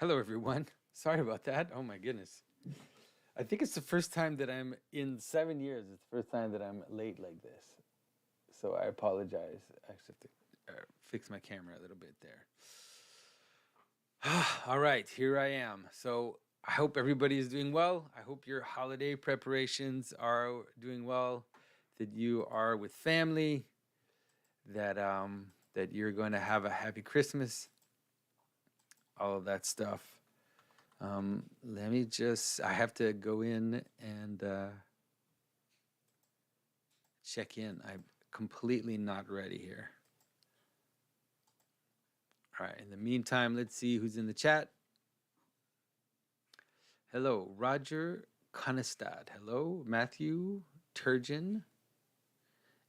Hello, everyone. Sorry about that. Oh my goodness. I think it's the first time that I'm in 7 years. It's the first time that I'm late like this. So I apologize. I actually have to fix my camera a little bit there. All right, here I am. So I hope everybody is doing well. I hope your holiday preparations are doing well. That you are with family. That you're going to have a happy Christmas. All of that stuff. Let me just, I have to go in and check in. I'm completely not ready here. All right, in the meantime, let's see who's in the chat. Hello, Roger Conestad. Hello, Matthew Turgeon.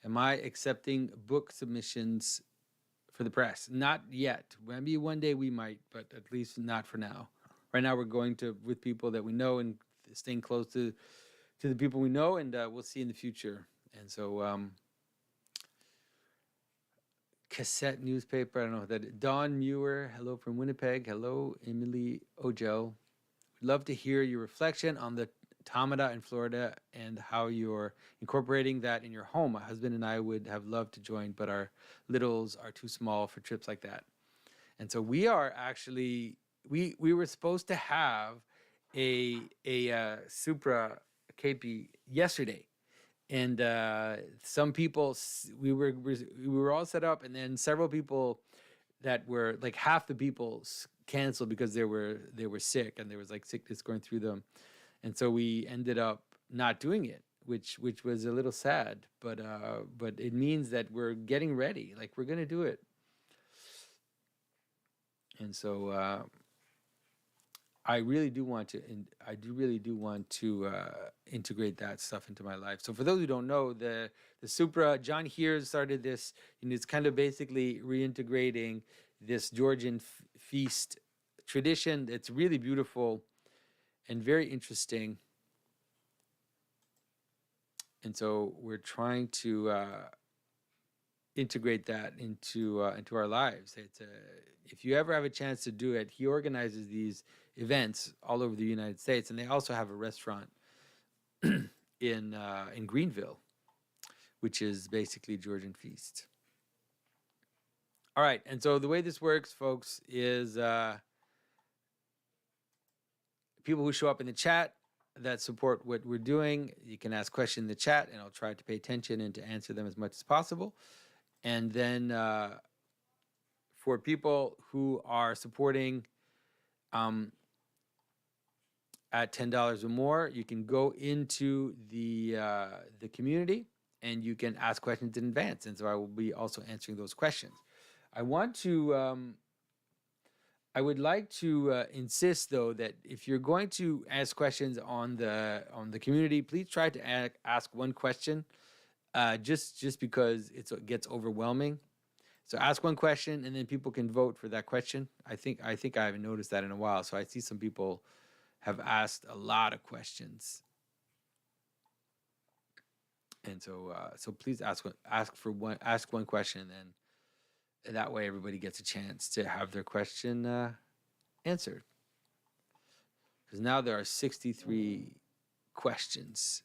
Am I accepting book submissions for the press? Not yet. Maybe one day we might, but at least not for now. Right now, we're going to with people that we know and staying close to the people we know, and we'll see in the future. And so, cassette newspaper. I don't know that. Don Muir. Hello from Winnipeg. Hello, Emily Ogel. We'd love to hear your reflection on the Tamada in Florida and how you're incorporating that in your home. My husband and I would have loved to join, but our littles are too small for trips like that. And so we are actually we were supposed to have a Supra KP yesterday, and some people we were all set up, and then several people that were like half the people canceled because they were sick, and there was like sickness going through them, and so we ended up not doing it, which was a little sad, but it means that we're getting ready, like we're gonna do it. And so I really do want to, and I do really do want to integrate that stuff into my life. So for those who don't know, the Supra, John here started this, and it's kind of basically reintegrating this Georgian feast tradition. It's really beautiful and very interesting. And so we're trying to integrate that into our lives. It's if you ever have a chance to do it, he organizes these events all over the United States, and they also have a restaurant in Greenville, which is basically Georgian feast. All right, and so the way this works, folks, is people who show up in the chat that support what we're doing, you can ask questions in the chat, and I'll try to pay attention and to answer them as much as possible. And then for people who are supporting at $10 or more, you can go into the community and you can ask questions in advance. And so I will be also answering those questions. I would like to insist, though, that if you're going to ask questions on the community, please try to ask one question, just because it gets overwhelming. So ask one question, and then people can vote for that question. I think I haven't noticed that in a while. So I see some people have asked a lot of questions, and so please ask one question, and then that way everybody gets a chance to have their question answered. Because now there are 63 questions.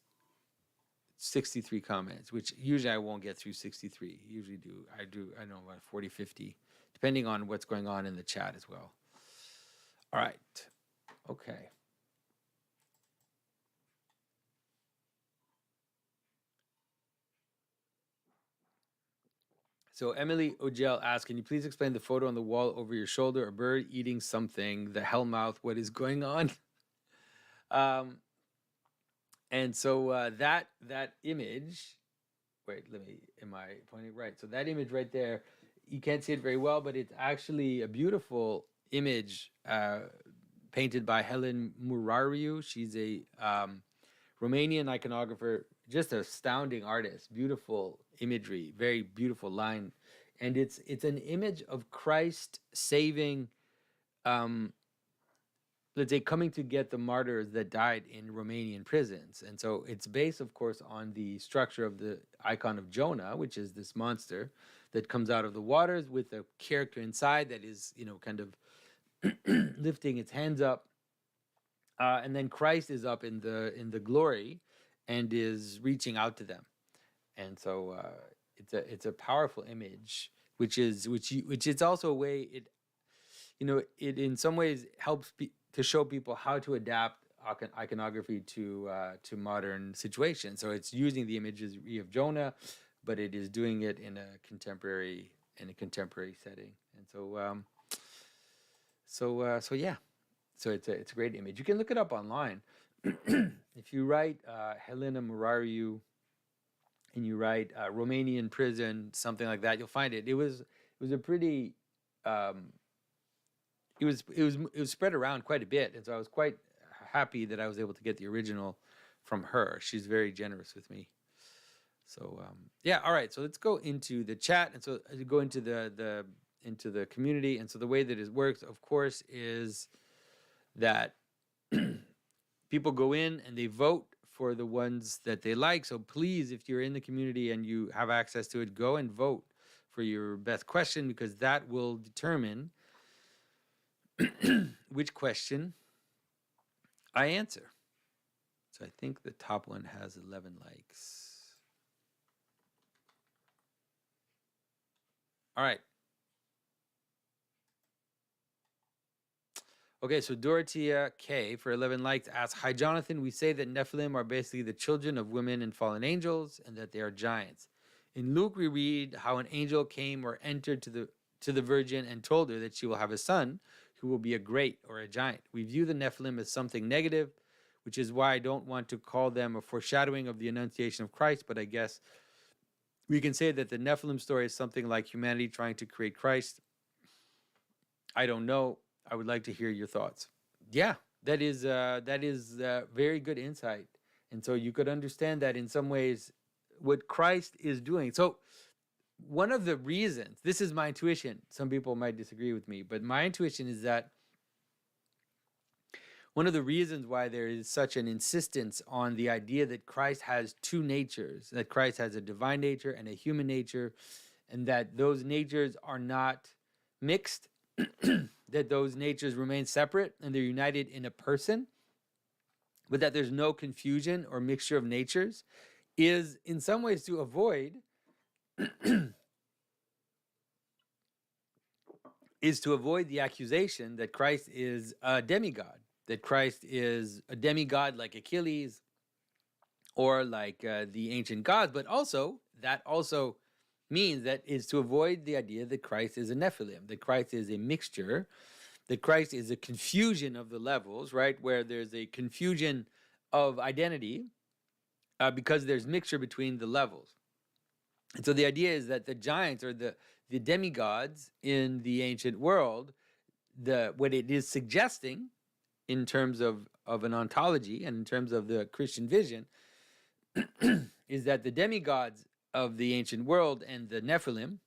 63 comments, which usually I won't get through 63. Usually I don't know, about 40, 50, depending on what's going on in the chat as well. All right. Okay. So Emily Ogel asked, can you please explain the photo on the wall over your shoulder, a bird eating something, the hellmouth, what is going on? And so that image, wait, am I pointing right? So that image right there, you can't see it very well, but it's actually a beautiful image painted by Helen Murariu. She's a Romanian iconographer, just an astounding artist, beautiful imagery, very beautiful line. And it's an image of Christ saving, let's say, coming to get the martyrs that died in Romanian prisons. And so it's based, of course, on the structure of the icon of Jonah, which is this monster that comes out of the waters with a character inside that is, kind of lifting its hands up, and then Christ is up in the glory, and is reaching out to them. And so it's a powerful image, which it's also a way it in some ways helps to show people how to adapt iconography to modern situations. So it's using the images of Jonah, but it is doing it in a contemporary setting. And so yeah, so it's a great image. You can look it up online. If you write Helena Murariu and you write Romanian prison, something like that, you'll find it. It was a pretty it was spread around quite a bit, and so I was quite happy that I was able to get the original from her. She's very generous with me. So yeah, all right. So let's go into the chat, and so go into the community. And so the way that it works, of course, is that people go in and they vote for the ones that they like. So please, if you're in the community and you have access to it, go and vote for your best question, because that will determine which question I answer. So I think the top one has 11 likes. All right. Okay, so Dorothea K for 11 likes asks, "Hi Jonathan, we say that Nephilim are basically the children of women and fallen angels, and that they are giants. In Luke, we read how an angel came or entered to the virgin and told her that she will have a son who will be a great or a giant. We view the Nephilim as something negative, which is why I don't want to call them a foreshadowing of the Annunciation of Christ, but I guess we can say that the Nephilim story is something like humanity trying to create Christ. I don't know. I would like to hear your thoughts." Yeah, that is very good insight. And so you could understand that in some ways what Christ is doing. So one of the reasons, this is my intuition, some people might disagree with me, but my intuition is that one of the reasons why there is such an insistence on the idea that Christ has two natures, that Christ has a divine nature and a human nature, and that those natures are not mixed, that those natures remain separate and they're united in a person, but that there's no confusion or mixture of natures, is in some ways to avoid the accusation that Christ is a demigod, that Christ is a demigod like Achilles or like the ancient gods, but also that also means that is to avoid the idea that Christ is a Nephilim, that Christ is a mixture, that Christ is a confusion of the levels, right, where there's a confusion of identity because there's mixture between the levels. And so the idea is that the giants or the demigods in the ancient world, what it is suggesting in terms of an ontology and in terms of the Christian vision is that the demigods of the ancient world and the Nephilim,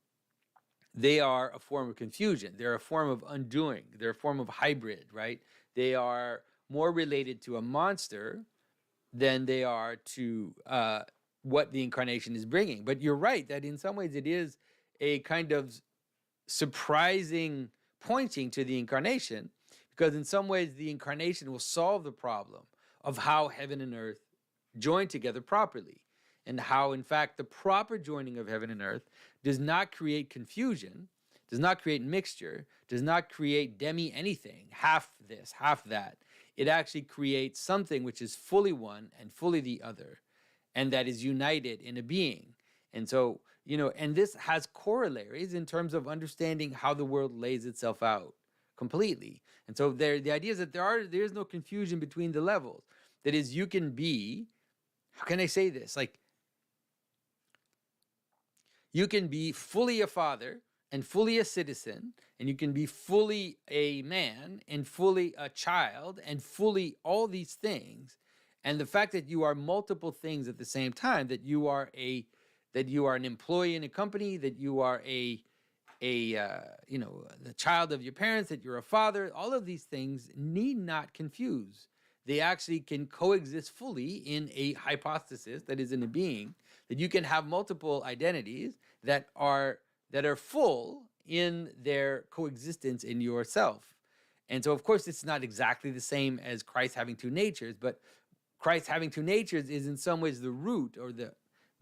they are a form of confusion. They're a form of undoing. They're a form of hybrid, right? They are more related to a monster than they are to what the incarnation is bringing. But you're right that in some ways it is a kind of surprising pointing to the incarnation, because in some ways the incarnation will solve the problem of how heaven and earth join together properly, and how, in fact, the proper joining of heaven and earth does not create confusion, does not create mixture, does not create demi anything, half this, half that. It actually creates something which is fully one and fully the other, and that is united in a being. And so, and this has corollaries in terms of understanding how the world lays itself out completely. And so the idea is that there is no confusion between the levels. That is, you can be, how can I say this? Like, you can be fully a father and fully a citizen, and you can be fully a man and fully a child and fully all these things. And the fact that you are multiple things at the same time, that you are an employee in a company, that you are the child of your parents, that you're a father, all of these things need not confuse. They actually can coexist fully in a hypostasis, that is in a being, that you can have multiple identities that are full in their coexistence in yourself. And so, of course, it's not exactly the same as Christ having two natures, but Christ having two natures is in some ways the root, or the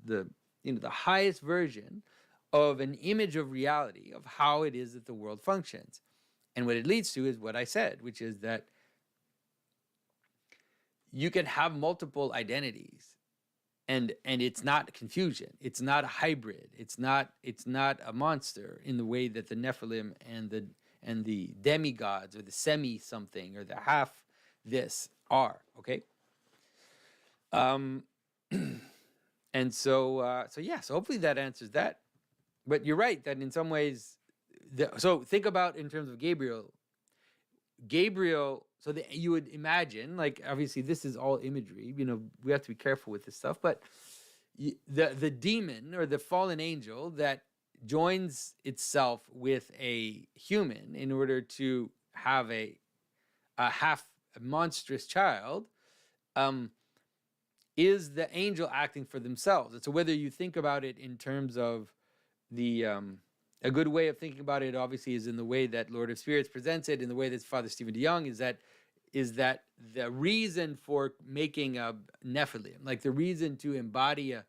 the highest version of an image of reality of how it is that the world functions. And what it leads to is what I said, which is that you can have multiple identities, and it's not confusion. It's not a hybrid. It's not a monster in the way that the Nephilim and the demigods or the semi something or the half this are. Okay. And so hopefully that answers that. But you're right that in some ways, so think about in terms of Gabriel. So that you would imagine, like, obviously this is all imagery. We have to be careful with this stuff. But the demon or the fallen angel that joins itself with a human in order to have a half monstrous child, is the angel acting for themselves. And so whether you think about it in terms of a good way of thinking about it, obviously, is in the way that Lord of Spirits presents it, in the way that Father Stephen DeYoung, is that the reason for making a Nephilim, like the reason to embody a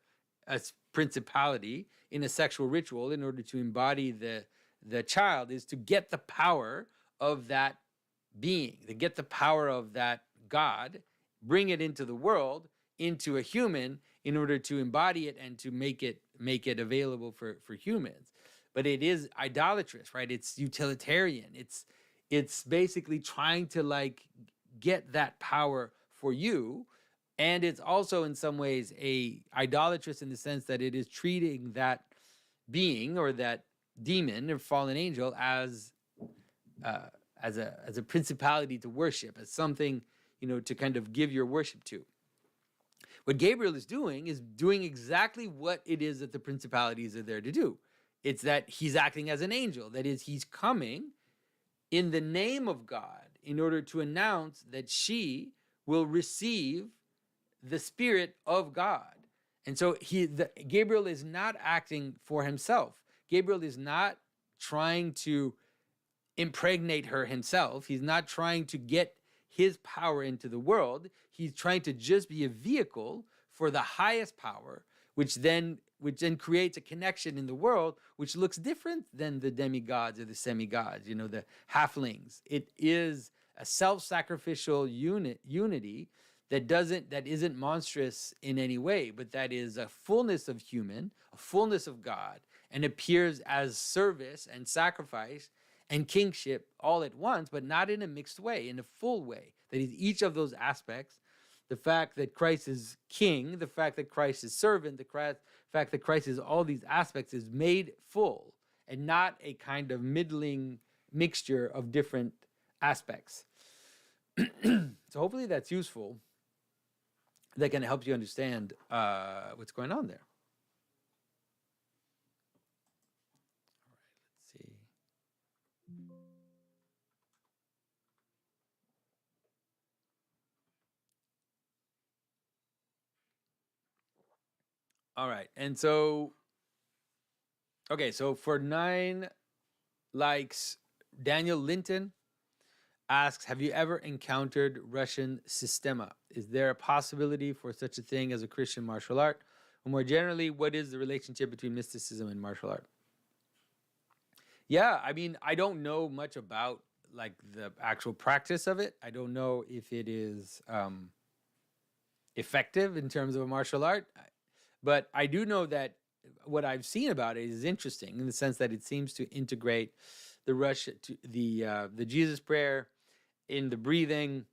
principality in a sexual ritual in order to embody the child, is to get the power of that being, to get the power of that God, bring it into the world, into a human, in order to embody it and to make it available for humans. But it is idolatrous, right? It's utilitarian. It's basically trying to like get that power for you. And it's also in some ways idolatrous in the sense that it is treating that being or that demon or fallen angel as a principality to worship, as something, to kind of give your worship to. What Gabriel is doing exactly what it is that the principalities are there to do. It's that he's acting as an angel. That is, he's coming in the name of God in order to announce that she will receive the Spirit of God. And so Gabriel is not acting for himself. Gabriel is not trying to impregnate her himself. He's not trying to get his power into the world. He's trying to just be a vehicle for the highest power, which then creates a connection in the world which looks different than the demigods or the semi-gods, the halflings. It is a self-sacrificial unity that isn't monstrous in any way, but that is a fullness of human, a fullness of God, and appears as service and sacrifice and kingship all at once, but not in a mixed way, in a full way. That is, each of those aspects, the fact that Christ is king, the fact that Christ is servant, the fact that Christ is all these aspects, is made full and not a kind of middling mixture of different aspects. So hopefully that's useful. That can help you understand what's going on there. All right. And so, okay, so for 9 likes, Daniel Linton asks, have you ever encountered Russian sistema? Is there a possibility for such a thing as a Christian martial art? Or more generally, what is the relationship between mysticism and martial art? Yeah, I mean, I don't know much about like the actual practice of it. I don't know if it is effective in terms of a martial art. But I do know that what I've seen about it is interesting in the sense that it seems to integrate the Jesus prayer in the breathing,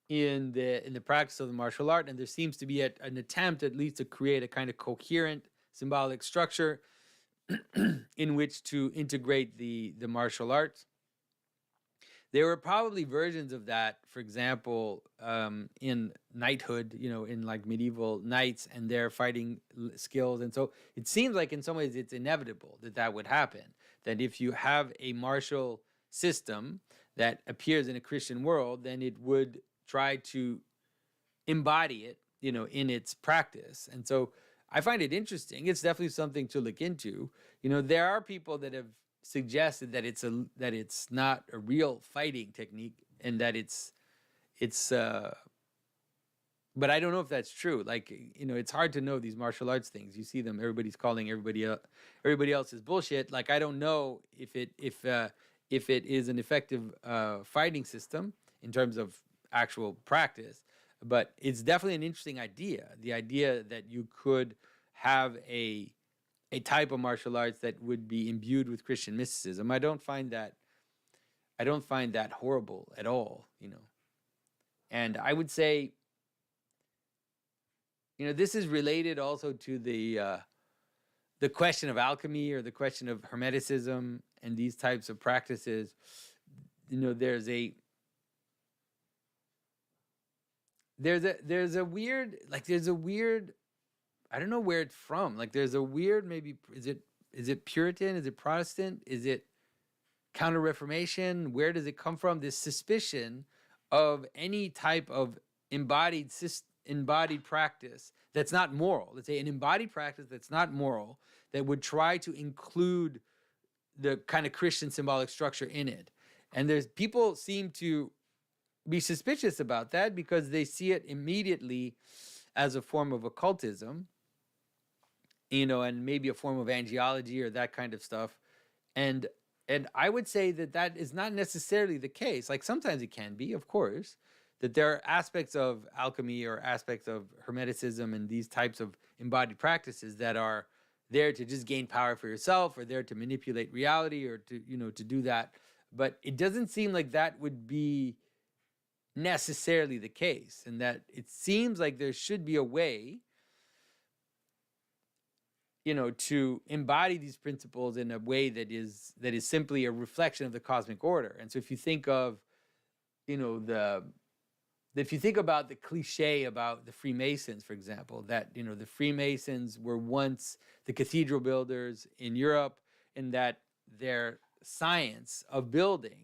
in the practice of the martial art, and there seems to be an attempt at least to create a kind of coherent symbolic structure in which to integrate the martial arts. There were probably versions of that, for example, in knighthood, in like medieval knights and their fighting skills. And so it seems like in some ways it's inevitable that would happen. That if you have a martial system that appears in a Christian world, then it would try to embody it, in its practice. And so I find it interesting. It's definitely something to look into. There are people that have suggested that it's not a real fighting technique, and that it's but I don't know if that's true. Like, it's hard to know these martial arts things. You see them, everybody's calling everybody else's bullshit. Like, I don't know if it is an effective fighting system in terms of actual practice, but it's definitely an interesting idea. The idea that you could have a type of martial arts that would be imbued with Christian mysticism. I don't find that horrible at all. And I would say, this is related also to the question of alchemy, or the question of hermeticism and these types of practices. There's a weird, I don't know where it's from. Like, there's a weird, maybe, is it Puritan? Is it Protestant? Is it Counter-Reformation? Where does it come from? This suspicion of any type of embodied practice that's not moral. Let's say an embodied practice that's not moral, that would try to include the kind of Christian symbolic structure in it. And people seem to be suspicious about that because they see it immediately as a form of occultism, and maybe a form of angiology or that kind of stuff. And I would say that is not necessarily the case. Like, sometimes it can be, of course, that there are aspects of alchemy or aspects of hermeticism and these types of embodied practices that are there to just gain power for yourself, or there to manipulate reality, or to do that. But it doesn't seem like that would be necessarily the case, and that it seems like there should be a way, to embody these principles in a way that is simply a reflection of the cosmic order. And so if you think of, if you think about the cliche about the Freemasons, for example, that, the Freemasons were once the cathedral builders in Europe, and that their science of building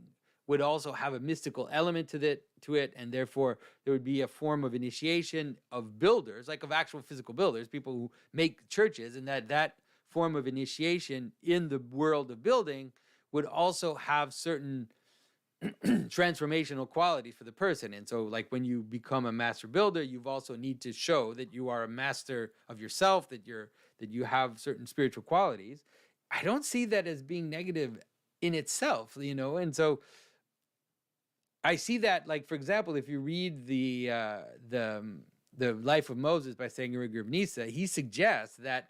would also have a mystical element to it, and therefore there would be a form of initiation of builders, like of actual physical builders, people who make churches, and that form of initiation in the world of building would also have certain transformational quality for the person. And so, like, when you become a master builder, you also need to show that you are a master of yourself, that you have certain spiritual qualities. I don't see that as being negative in itself, and so I see that, like, for example, if you read the Life of Moses by Saint Gregory of Nyssa, he suggests that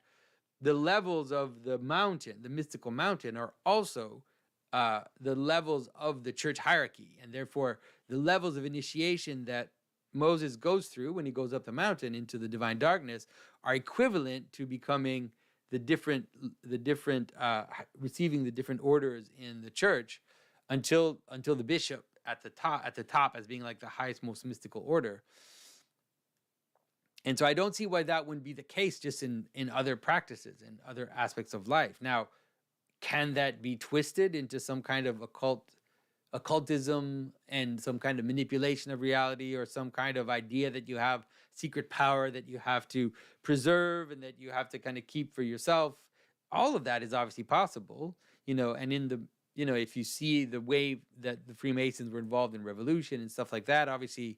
the levels of the mountain, the mystical mountain, are also the levels of the church hierarchy, and therefore the levels of initiation that Moses goes through when he goes up the mountain into the divine darkness are equivalent to becoming the different receiving the different orders in the church until the bishop at the top as being like the highest, most mystical order. And so I don't see why that wouldn't be the case just in other practices and other aspects of life. Now, can that be twisted into some kind of occultism and some kind of manipulation of reality, or some kind of idea that you have secret power that you have to preserve and that you have to kind of keep for yourself? All of that is obviously possible, and in the, if you see the way that the Freemasons were involved in revolution and stuff like that, obviously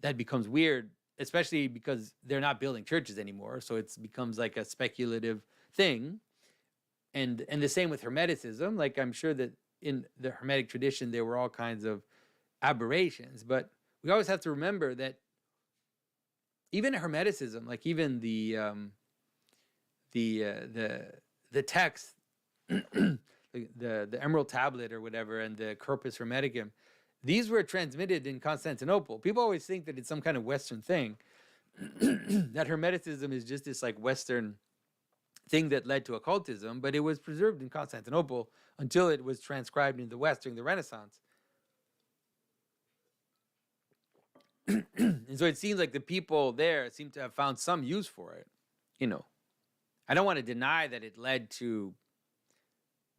that becomes weird, especially because they're not building churches anymore. So it becomes like a speculative thing. And the same with Hermeticism. Like, I'm sure that in the Hermetic tradition, there were all kinds of aberrations, but we always have to remember that even Hermeticism, like even the text, the Emerald Tablet or whatever, and the Corpus Hermeticum, these were transmitted in Constantinople. People always think that it's some kind of Western thing, that Hermeticism is just this like Western thing that led to occultism, but it was preserved in Constantinople until it was transcribed in the West during the Renaissance. And so it seems like the people there seem to have found some use for it. I don't want to deny that it led to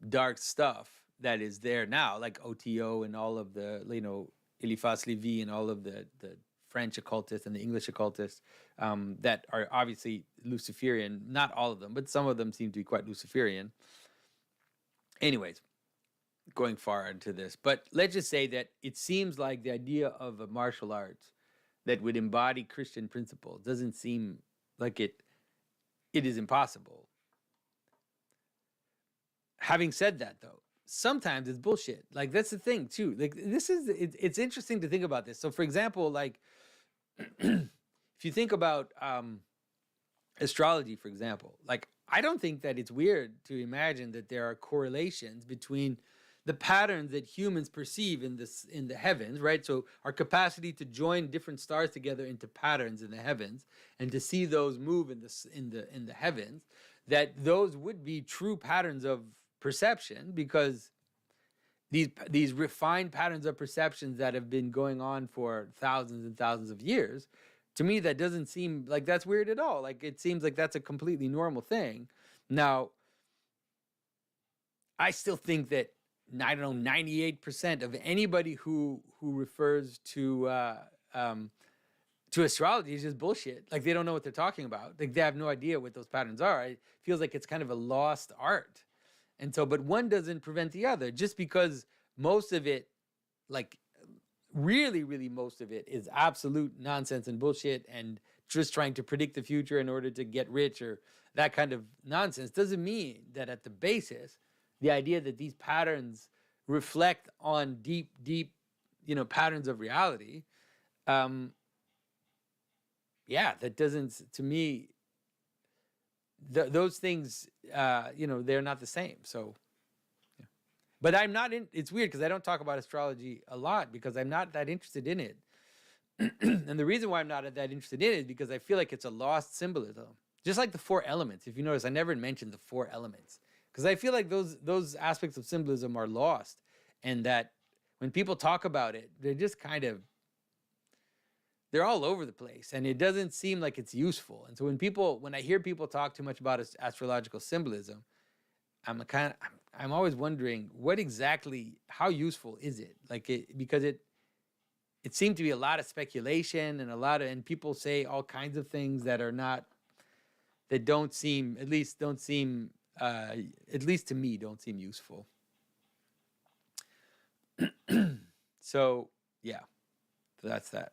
dark stuff that is there now, like OTO and all of the, Eliphas Levi and all of the French occultists and the English occultists that are obviously Luciferian. Not all of them, but some of them seem to be quite Luciferian. Anyways, going far into this, but let's just say that it seems like the idea of a martial arts that would embody Christian principles doesn't seem like it is impossible. Having said that, though, sometimes it's bullshit. Like that's the thing too. Like it's interesting to think about this. So, for example, like if you think about astrology, for example, like I don't think that it's weird to imagine that there are correlations between the patterns that humans perceive in the heavens, right? So our capacity to join different stars together into patterns in the heavens and to see those move in the heavens, that those would be true patterns of perception, because these refined patterns of perceptions that have been going on for thousands and thousands of years, to me that doesn't seem like that's weird at all. Like it seems like that's a completely normal thing. Now, I still think that, I don't know, 98% of anybody who refers to astrology is just bullshit. Like they don't know what they're talking about. Like they have no idea what those patterns are. It feels like it's kind of a lost art. And so, but one doesn't prevent the other. Just because most of it, like really, really most of it is absolute nonsense and bullshit and just trying to predict the future in order to get rich or that kind of nonsense, doesn't mean that at the basis, the idea that these patterns reflect on deep, deep, patterns of reality. Yeah, that doesn't, to me, those things, they're not the same. So, yeah. But I'm not in, it's weird because I don't talk about astrology a lot because I'm not that interested in it. And the reason why I'm not that interested in it is because I feel like it's a lost symbolism. Just like the four elements. If you notice, I never mentioned the four elements because I feel like those aspects of symbolism are lost, and that when people talk about it, they're just kind of, they're all over the place, and it doesn't seem like it's useful. And so when I hear people talk too much about astrological symbolism, I'm always wondering how useful is it? Like because it seemed to be a lot of speculation and and people say all kinds of things that are not, that don't seem, at least to me, don't seem useful. So yeah, that's that.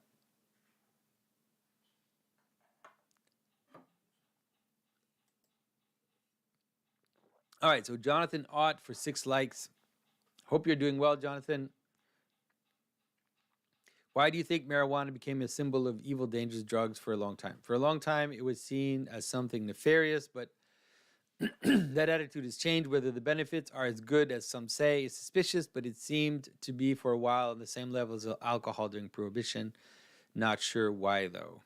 All right, so Jonathan Ott for 6 likes. Hope you're doing well, Jonathan. Why do you think marijuana became a symbol of evil, dangerous drugs for a long time? For a long time, it was seen as something nefarious, but that attitude has changed. Whether the benefits are as good as some say is suspicious, but it seemed to be for a while on the same level as alcohol during Prohibition. Not sure why, though.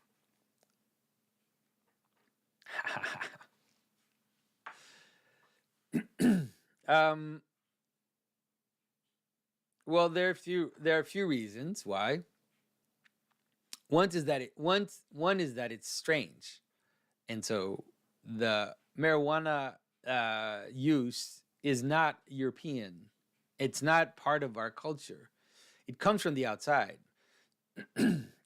Well, there are a few reasons why. One is that it's strange, and so the marijuana use is not European. It's not part of our culture. It comes from the outside.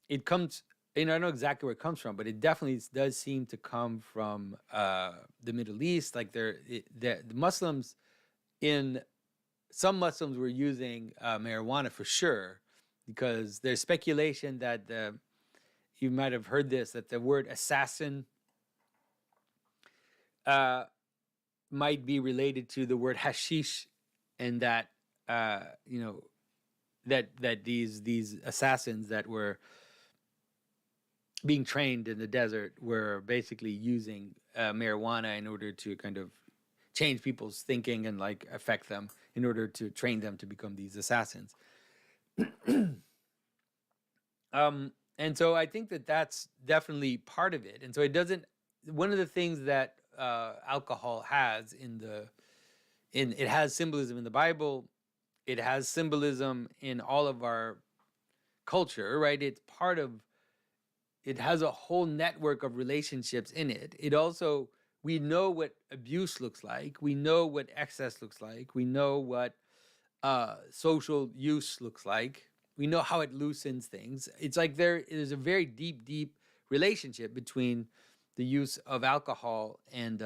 It comes, I know exactly where it comes from, but it definitely does seem to come from the Middle East. Like the Muslims, some Muslims were using marijuana for sure, because there's speculation that you might have heard this, that the word assassin might be related to the word hashish, and that that these assassins that were being trained in the desert were basically using marijuana in order to kind of change people's thinking and like affect them in order to train them to become these assassins. And so I think that that's definitely part of it. And so it doesn't, one of the things that alcohol has it has symbolism in the Bible. It has symbolism in all of our culture, right? It has a whole network of relationships in it. It also, we know what abuse looks like. We know what excess looks like. We know what social use looks like. We know how it loosens things. It's like there is a very deep, deep relationship between the use of alcohol and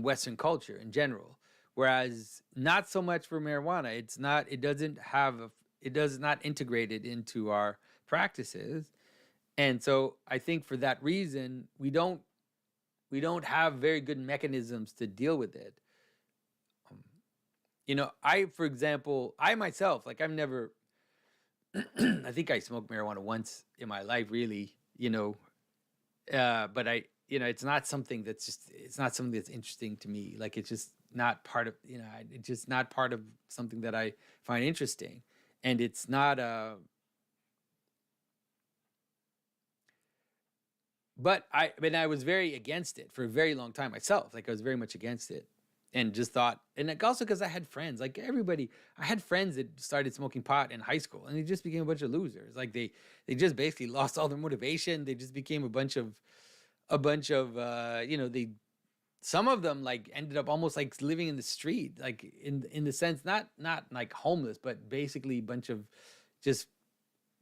Western culture in general. whereas not so much for marijuana. It does not integrate it into our practices. And so I think for that reason, we don't have very good mechanisms to deal with it. Um, for example, I myself, like I've never, I think I smoked marijuana once in my life, really, but it's not something it's not something that's interesting to me. Like it's just not part of, it's just not part of something that I find interesting. And it's not, I was very against it for a very long time myself. Like I was very much against it, and just thought, and like also because I had friends, like everybody, I had friends that started smoking pot in high school, and they just became a bunch of losers. Like they just basically lost all their motivation. They just became a bunch of they some of them like ended up almost like living in the street, like in the sense not like homeless, but basically a bunch of just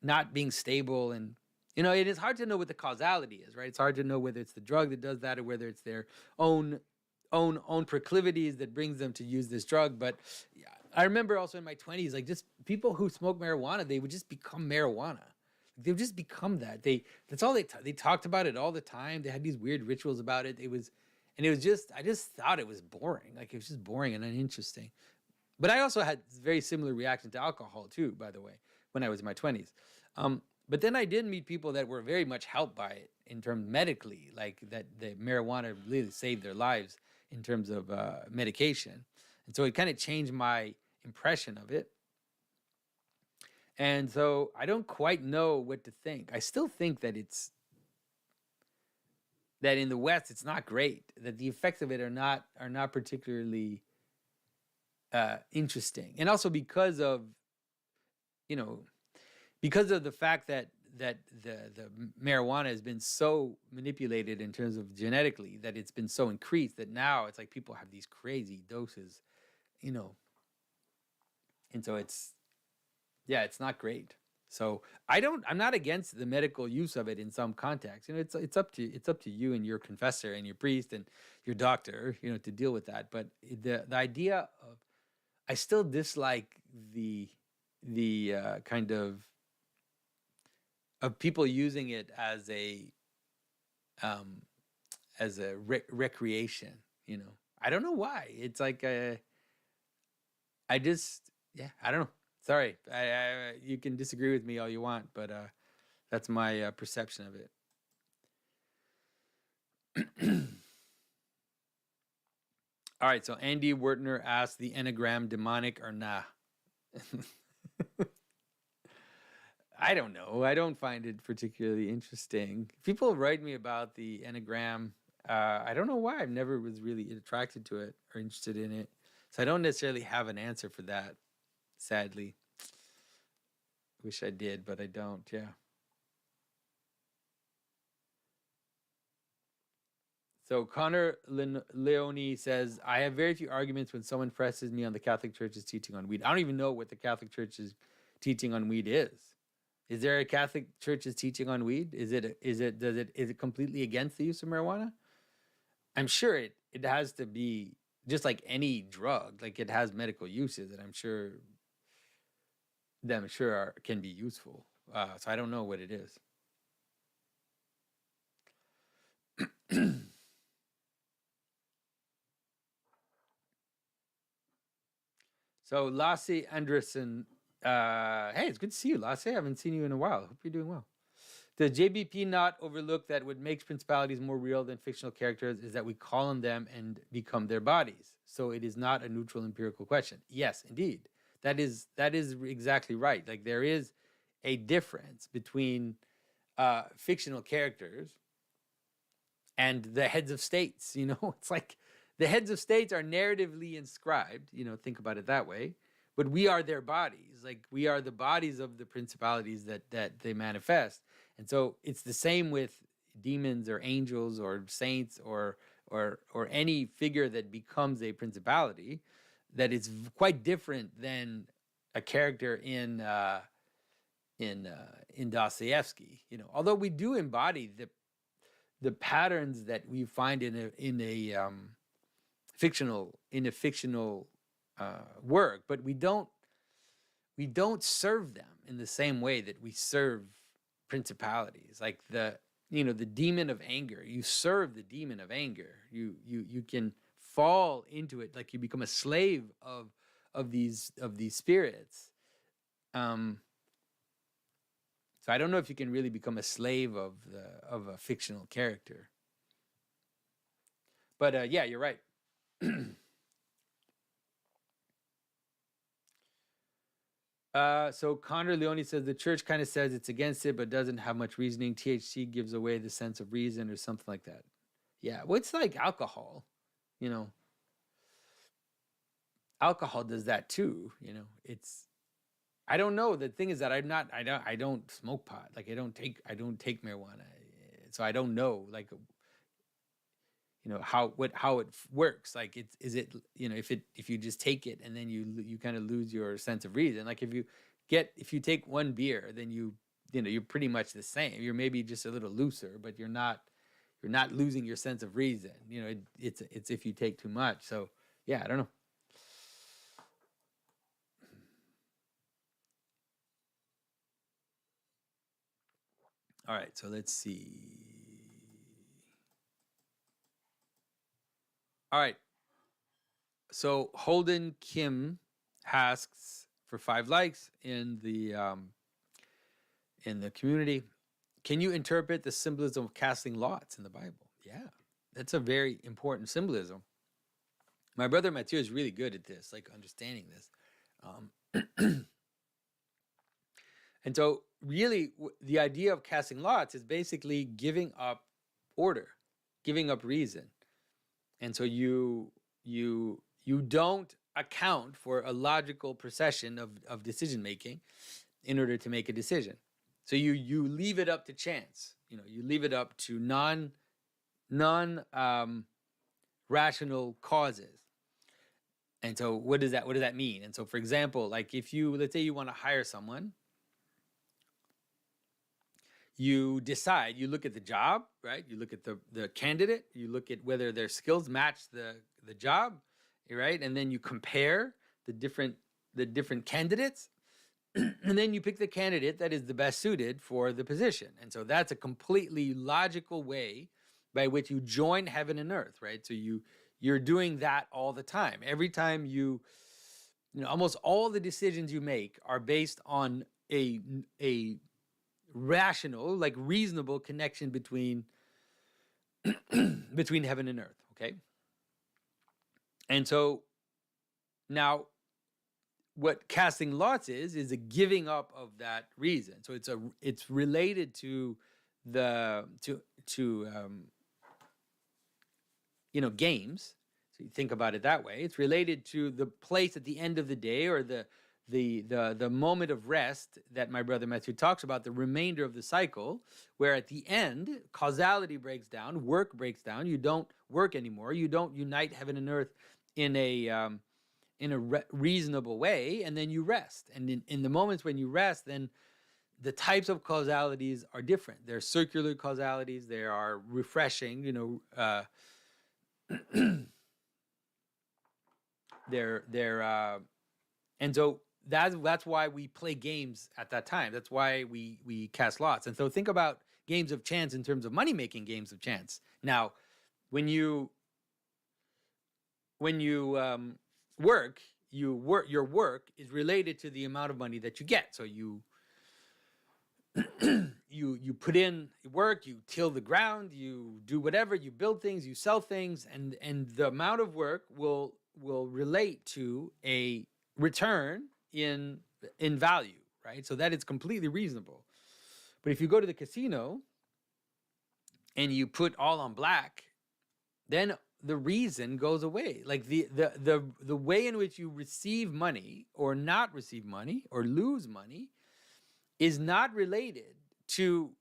not being stable. And it is hard to know what the causality is, right? It's hard to know whether it's the drug that does that or whether it's their own proclivities that brings them to use this drug. But yeah, I remember also in my 20s, like just people who smoke marijuana, they would just become marijuana. They would just become that. That's all they talked about it all the time. They had these weird rituals about it. It was just, I just thought it was boring. Like it was just boring and uninteresting. But I also had very similar reaction to alcohol too, by the way, when I was in my 20s. But then I did meet people that were very much helped by it in terms medically, like that the marijuana really saved their lives in terms of medication. And so it kind of changed my impression of it. And so I don't quite know what to think. I still think that that in the West it's not great. That the effects of it are not particularly interesting, and also because of the fact that the marijuana has been so manipulated in terms of genetically, that it's been so increased that now it's like people have these crazy doses, you know, and so it's not great. So I'm not against the medical use of it in some contexts. It's up to you and your confessor and your priest and your doctor, to deal with that. But the idea of, I still dislike the kind of people using it as a recreation. I don't know why. It's like I just, yeah, I don't know. Sorry, you can disagree with me all you want, but that's my perception of it. All right, so Andy Wertner asked, the Enneagram demonic or nah? I don't know. I don't find it particularly interesting. People write me about the Enneagram. I don't know why. I've never was really attracted to it or interested in it. So I don't necessarily have an answer for that, sadly. Wish I did, but I don't, yeah. So Connor Leone says, I have very few arguments when someone presses me on the Catholic Church's teaching on weed. I don't even know what the Catholic Church's teaching on weed is. Is there a Catholic Church's teaching on weed? Is it completely against the use of marijuana? I'm sure it has to be just like any drug, like it has medical uses that I'm sure can be useful. So I don't know what it is. So Lasse Anderson, hey, it's good to see you, Lasse. I haven't seen you in a while. Hope you're doing well. Does JBP not overlook that what makes principalities more real than fictional characters is that we call on them and become their bodies? So it is not a neutral empirical question. Yes, indeed. That is exactly right. Like there is a difference between fictional characters and the heads of states. It's like the heads of states are narratively inscribed. Think about it that way. But we are their bodies. Like we are the bodies of the principalities that they manifest. And so it's the same with demons or angels or saints or any figure that becomes a principality. That it's quite different than a character in Dostoevsky. Although we do embody the patterns that we find in a in a fictional work, but we don't serve them in the same way that we serve principalities, like the demon of anger. You serve the demon of anger. You can fall into it, like you become a slave of these spirits. So I don't know if you can really become a slave of a fictional character. But yeah, you're right. So Connor Leone says the church kind of says it's against it, but doesn't have much reasoning. THC gives away the sense of reason or something like that. Yeah, well, it's like alcohol. Alcohol does that too. It's, I don't know. The thing is that I don't smoke pot. Like I don't take marijuana. So I don't know, like, how it works. Like is it, if you just take it and then you kind of lose your sense of reason. Like if you take one beer, then you're pretty much the same. You're maybe just a little looser, but you're not losing your sense of reason. It's if you take too much. So yeah, I don't know. All right, so let's see. All right. So Holden Kim asks for 5 likes in the community. Can you interpret the symbolism of casting lots in the Bible? Yeah, that's a very important symbolism. My brother Mathieu is really good at this, like understanding this. And so really the idea of casting lots is basically giving up order, giving up reason. And so you don't account for a logical procession of decision making in order to make a decision. So you leave it up to chance. You leave it up to non rational causes. And so what does that mean? And so, for example, like if let's say you want to hire someone, you decide, you look at the job, right? You look at the candidate, you look at whether their skills match the job, right? And then you compare the different candidates, and then you pick the candidate that is the best suited for the position. And so that's a completely logical way by which you join heaven and earth, right? So you're doing that all the time. Every time almost all the decisions you make are based on a rational, like reasonable connection between heaven and earth. Okay. And so now what casting lots is a giving up of that reason. So it's related to games. So you think about it that way. It's related to the place at the end of the day, or the moment of rest that my brother Matthew talks about, the remainder of the cycle, where at the end causality breaks down, work breaks down. You don't work anymore. You don't unite heaven and earth in a reasonable way, and then you rest. And in the moments when you rest, then the types of causalities are different. There are circular causalities. There are refreshing. And so that's why we play games at that time. That's why we cast lots. And so think about games of chance in terms of money-making games of chance. Now, when you work, your work is related to the amount of money that you get. So you put in work, you till the ground, you do whatever, you build things, you sell things, and the amount of work will relate to a return in value, right? So that it's completely reasonable. But if you go to the casino and you put all on black, then the reason goes away. Like the way in which you receive money or not receive money or lose money is not related to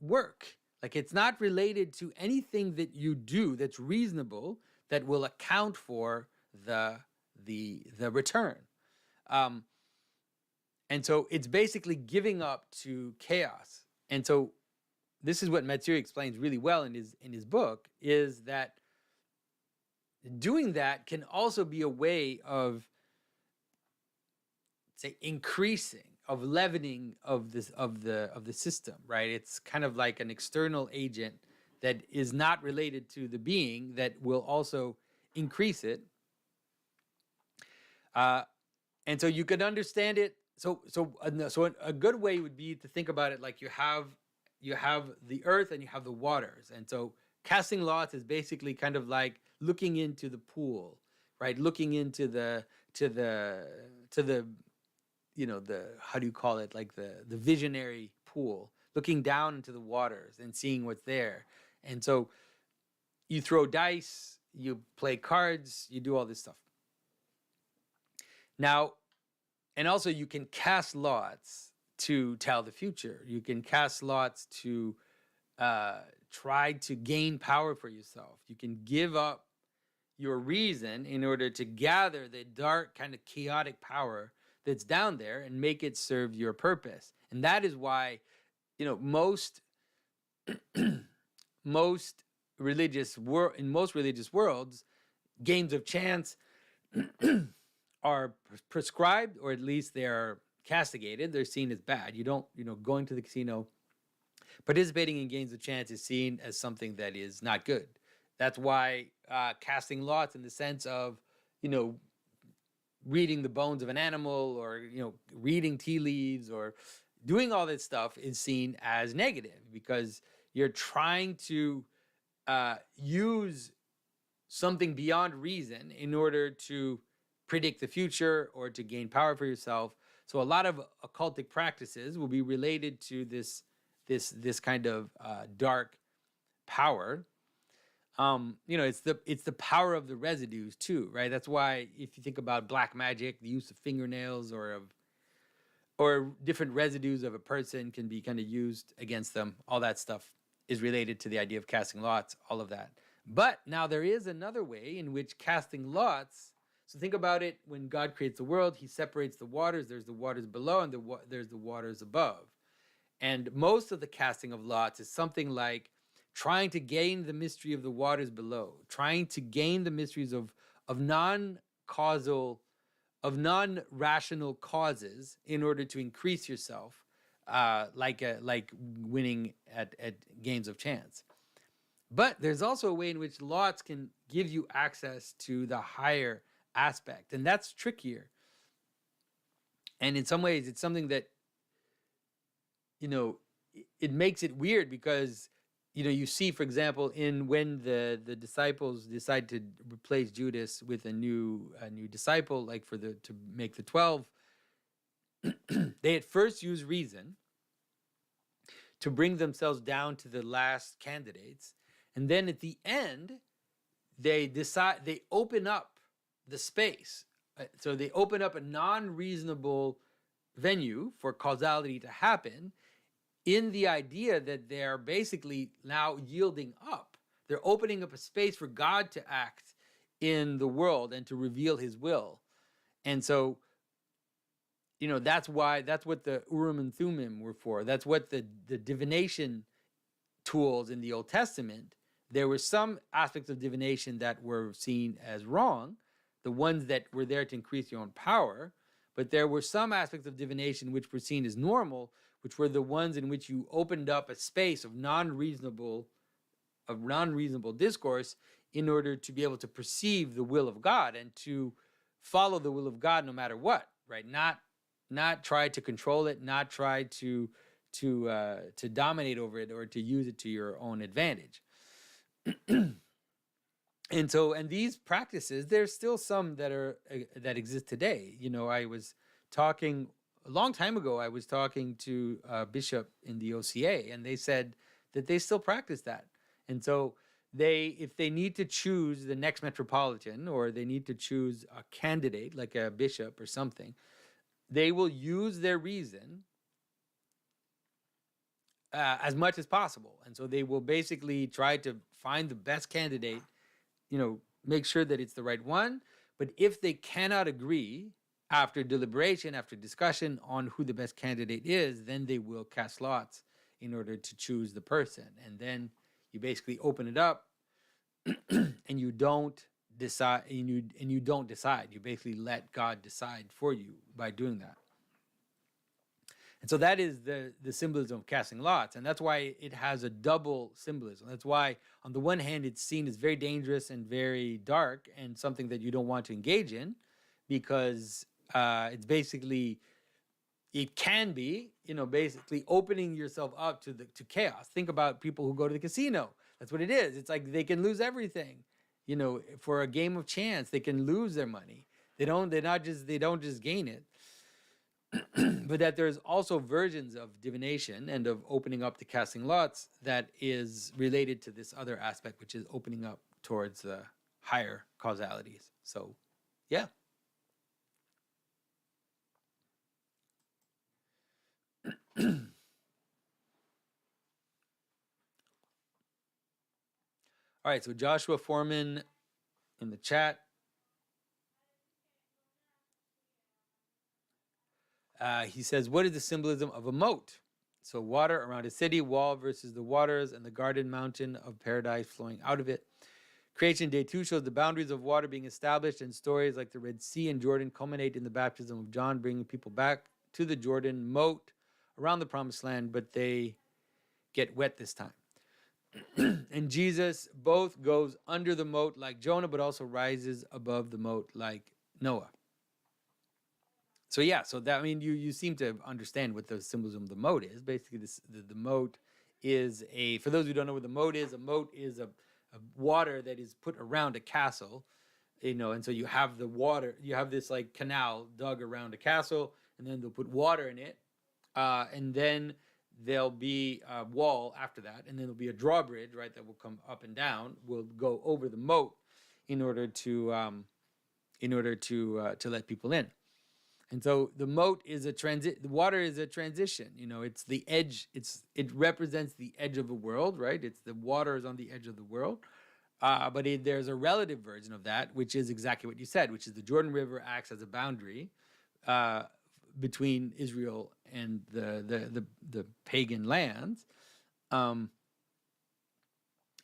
work. Like it's not related to anything that you do that's reasonable that will account for the return. And so it's basically giving up to chaos. And so this is what Mathieu explains really well in his book, is that doing that can also be a way of, say, increasing, of leavening of this of the system, right? It's kind of like an external agent that is not related to the being that will also increase it. uh, and so you could understand it. So a good way would be to think about it like you have the earth and you have the waters. And so casting lots is basically kind of like looking into the pool, right? Looking into the to the the, how do you call it, like the visionary pool, looking down into the waters and seeing what's there. And so you throw dice, you play cards, you do all this stuff. Now, and also you can cast lots to tell the future. You can cast lots to try to gain power for yourself. You can give up your reason in order to gather the dark, kind of chaotic power that's down there and make it serve your purpose. And that is why, most most in most religious worlds, games of chance are prescribed, or at least they are castigated. They're seen as bad. You don't, going to the casino, participating in games of chance is seen as something that is not good. That's why casting lots, in the sense of, reading the bones of an animal, or reading tea leaves, or doing all this stuff, is seen as negative, because you're trying to use something beyond reason in order to predict the future or to gain power for yourself. So a lot of occultic practices will be related to this kind of dark power. It's the power of the residues too, right? That's why if you think about black magic, the use of fingernails or different residues of a person can be kind of used against them. All that stuff is related to the idea of casting lots, all of that. But now there is another way in which casting lots. So think about it: when God creates the world, he separates the waters. There's the waters below, and there's the waters above. And most of the casting of lots is something like trying to gain the mystery of the waters below, trying to gain the mysteries of non-causal, of non-rational causes in order to increase yourself, like winning at games of chance. But there's also a way in which lots can give you access to the higher aspect, and that's trickier. And in some ways, it's something that, it makes it weird, because you see, for example, when the disciples decide to replace Judas with a new disciple, like to make the 12, they at first use reason to bring themselves down to the last candidates, and then at the end, they open up the space. So they open up a non-reasonable venue for causality to happen, in the idea that they're basically now yielding up. They're opening up a space for God to act in the world and to reveal his will. And so, that's what the Urim and Thummim were for. That's what the divination tools in the Old Testament. There were some aspects of divination that were seen as wrong, the ones that were there to increase your own power. But there were some aspects of divination which were seen as normal, which were the ones in which you opened up a space of non-reasonable discourse in order to be able to perceive the will of God and to follow the will of God no matter what, right? Not try to control it, not try to dominate over it or to use it to your own advantage. And these practices, there's still some that exist today. I was talking a long time ago. I was talking to a bishop in the OCA, and they said that they still practice that. And so if they need to choose the next metropolitan, or they need to choose a candidate like a bishop or something, they will use their reason as much as possible. And so they will basically try to find the best candidate, make sure that it's the right one. But if they cannot agree after deliberation, after discussion on who the best candidate is, then they will cast lots in order to choose the person. And then you basically open it up and you don't decide, and you don't decide. You basically let God decide for you by doing that. And so that is the symbolism of casting lots. And that's why it has a double symbolism. That's why, on the one hand, it's seen as very dangerous and very dark and something that you don't want to engage in, because it's basically, it can be, basically opening yourself up to chaos. Think about people who go to the casino. That's what it is. It's like they can lose everything. For a game of chance, they can lose their money. They don't just gain it. But that there's also versions of divination and of opening up to casting lots that is related to this other aspect, which is opening up towards the higher causalities. So, yeah. All right, so Joshua Foreman in the chat. He says, what is the symbolism of a moat? So water around a city, wall versus the waters, and the garden mountain of paradise flowing out of it. Creation Day 2 shows the boundaries of water being established, and stories like the Red Sea and Jordan culminate in the baptism of John, bringing people back to the Jordan moat around the promised land, but they get wet this time. And Jesus both goes under the moat like Jonah, but also rises above the moat like Noah. So yeah, so that, you seem to understand what the symbolism of the moat is. Basically, the moat is for those who don't know what the moat is, a moat is a water that is put around a castle, and so you have the water, you have this like canal dug around a castle, and then they'll put water in it, and then there'll be a wall after that, and then there'll be a drawbridge, right, that will come up and down, will go over the moat in order to let people in. And so the moat is the water is a transition. It's the edge. It represents the edge of the world, right? It's the water is on the edge of the world. But there's a relative version of that, which is exactly what you said, which is the Jordan River acts as a boundary between Israel and the pagan lands. And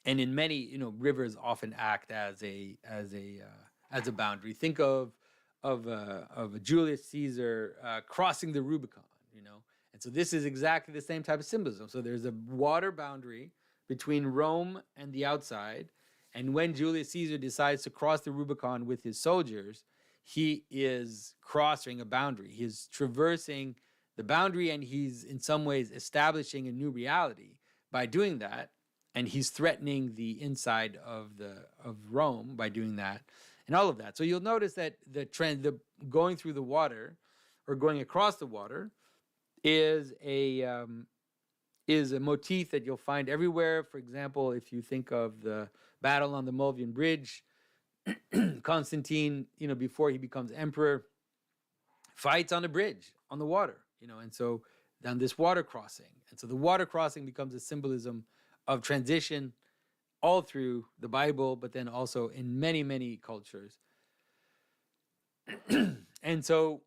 in many, rivers often act as a boundary. Think of Julius Caesar crossing the Rubicon, and so this is exactly the same type of symbolism. So there's a water boundary between Rome and the outside, and when Julius Caesar decides to cross the Rubicon with his soldiers, he is crossing a boundary. He is traversing the boundary, and he's in some ways establishing a new reality by doing that, and he's threatening the inside of Rome by doing that. And all of that. So you'll notice that the going through the water, or going across the water, is a motif that you'll find everywhere. For example, if you think of the battle on the Mulvian Bridge, Constantine, before he becomes emperor, fights on a bridge on the water, and so on this water crossing. And so the water crossing becomes a symbolism of transition all through the Bible, but then also in many, many cultures. And so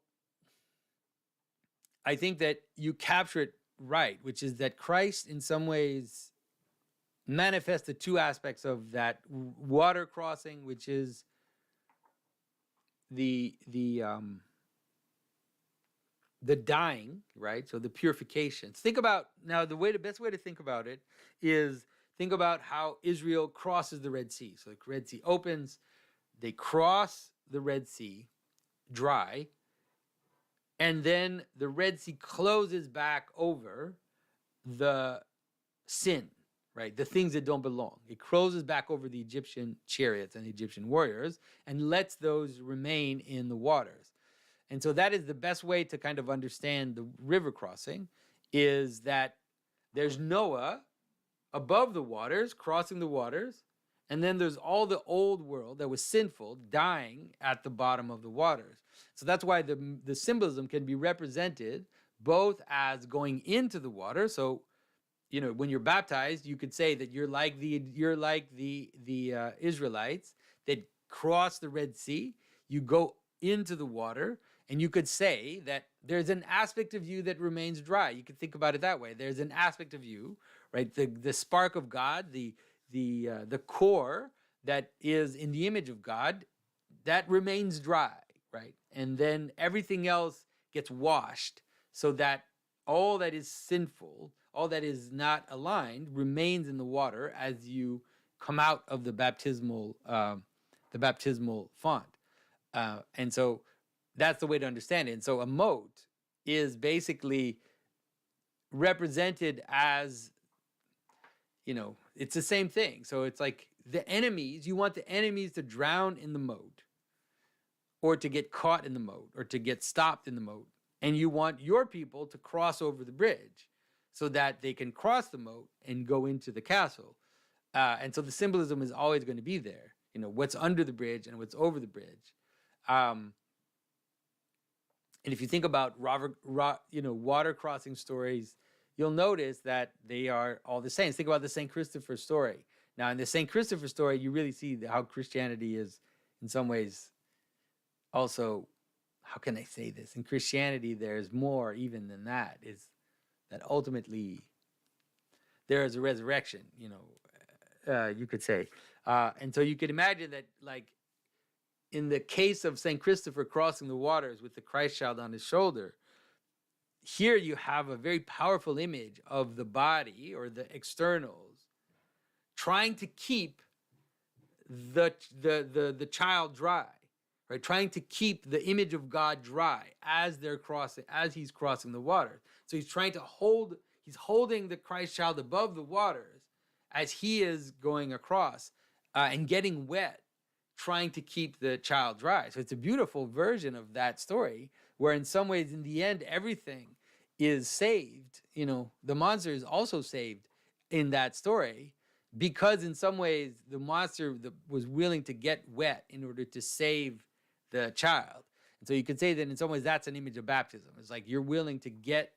I think that you capture it right, which is that Christ in some ways manifests the two aspects of that water crossing, which is the dying, right? So the purification. Think about, now the best way to think about it is, think about how Israel crosses the Red Sea. So the Red Sea opens, they cross the Red Sea dry, and then the Red Sea closes back over the sin, right? The things that don't belong. It closes back over the Egyptian chariots and the Egyptian warriors and lets those remain in the waters. And so that is the best way to kind of understand the river crossing, is that there's Noah above the waters, crossing the waters, and then there's all the old world that was sinful dying at the bottom of the waters. So that's why the symbolism can be represented both as going into the water. So, when you're baptized, you could say that you're like the Israelites that cross the Red Sea. You go into the water, and you could say that there's an aspect of you that remains dry. You could think about it that way. There's an aspect of you, right? The spark of God, the core that is in the image of God, that remains dry, right? And then everything else gets washed so that all that is sinful, all that is not aligned, remains in the water as you come out of the baptismal font. And so that's the way to understand it. And so a moat is basically represented as, it's the same thing. So it's like the enemies, you want the enemies to drown in the moat, or to get caught in the moat, or to get stopped in the moat. And you want your people to cross over the bridge so that they can cross the moat and go into the castle. And so the symbolism is always going to be there. What's under the bridge and what's over the bridge. And if you think about water crossing stories, you'll notice that they are all the same. Think about the St. Christopher story. Now, in the St. Christopher story, you really see how Christianity is, in some ways, also, how can I say this? In Christianity, there's more even than that, is that ultimately there is a resurrection, you could say. And so you could imagine that, like, in the case of St. Christopher crossing the waters with the Christ child on his shoulder, here you have a very powerful image of the body or the externals trying to keep the child dry, right? Trying to keep the image of God dry as he's crossing the water. So he's holding the Christ child above the waters as he is going across and getting wet, trying to keep the child dry. So it's a beautiful version of that story, where in some ways, in the end, everything is saved. The monster is also saved in that story, because in some ways the monster was willing to get wet in order to save the child. And so you could say that in some ways that's an image of baptism. It's like you're willing to get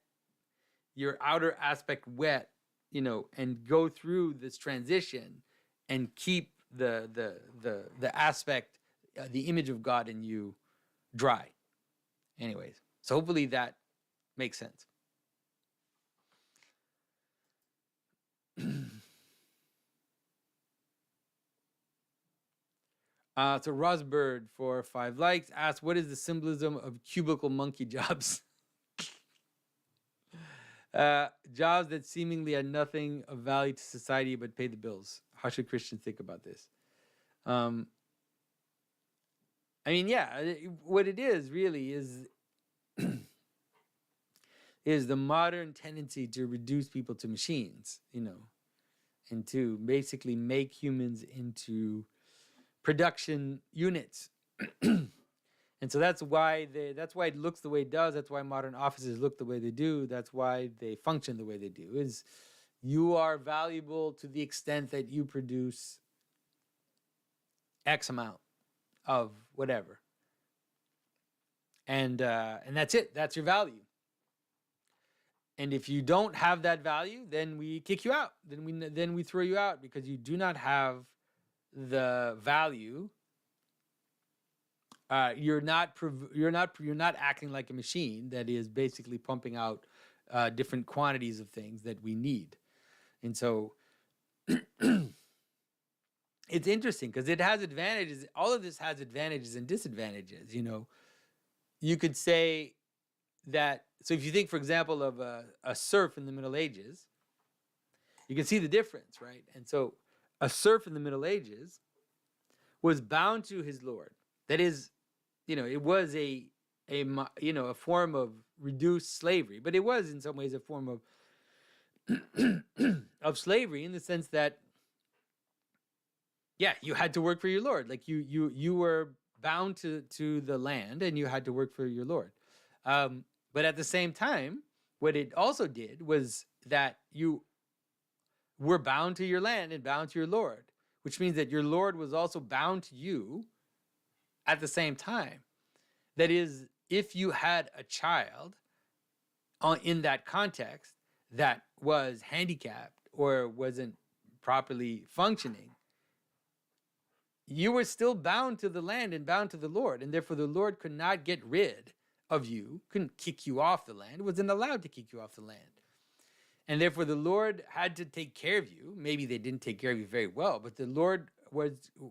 your outer aspect wet, and go through this transition and keep the aspect, the image of God in you dry. Anyways, so hopefully that makes sense. So Rosbird for 5 likes asks, what is the symbolism of cubicle monkey jobs? Jobs that seemingly had nothing of value to society but pay the bills. How should Christians think about this? What it is really is the modern tendency to reduce people to machines, and to basically make humans into production units. And so that's why it looks the way it does. That's why modern offices look the way they do. That's why they function the way they do. Is you are valuable to the extent that you produce X amount of whatever. And that's it. That's your value. And if you don't have that value, then we kick you out. Then we throw you out because you do not have the value. You're not acting like a machine that is basically pumping out different quantities of things that we need. And so it's interesting because it has advantages. All of this has advantages and disadvantages. You could say that. So if you think, for example, of a serf in the Middle Ages, you can see the difference, right? And so a serf in the Middle Ages was bound to his lord. That is, it was a form of reduced slavery, but it was in some ways a form of slavery in the sense that, you had to work for your lord. Like you were bound to the land and you had to work for your lord. But at the same time, what it also did was that you were bound to your land and bound to your lord, which means that your lord was also bound to you at the same time. That is, if you had a child in that context that was handicapped or wasn't properly functioning, you were still bound to the land and bound to the Lord, and therefore the Lord could not get rid of you, couldn't kick you off the land, wasn't allowed to kick you off the land. And therefore the Lord had to take care of you. Maybe they didn't take care of you very well, but the Lord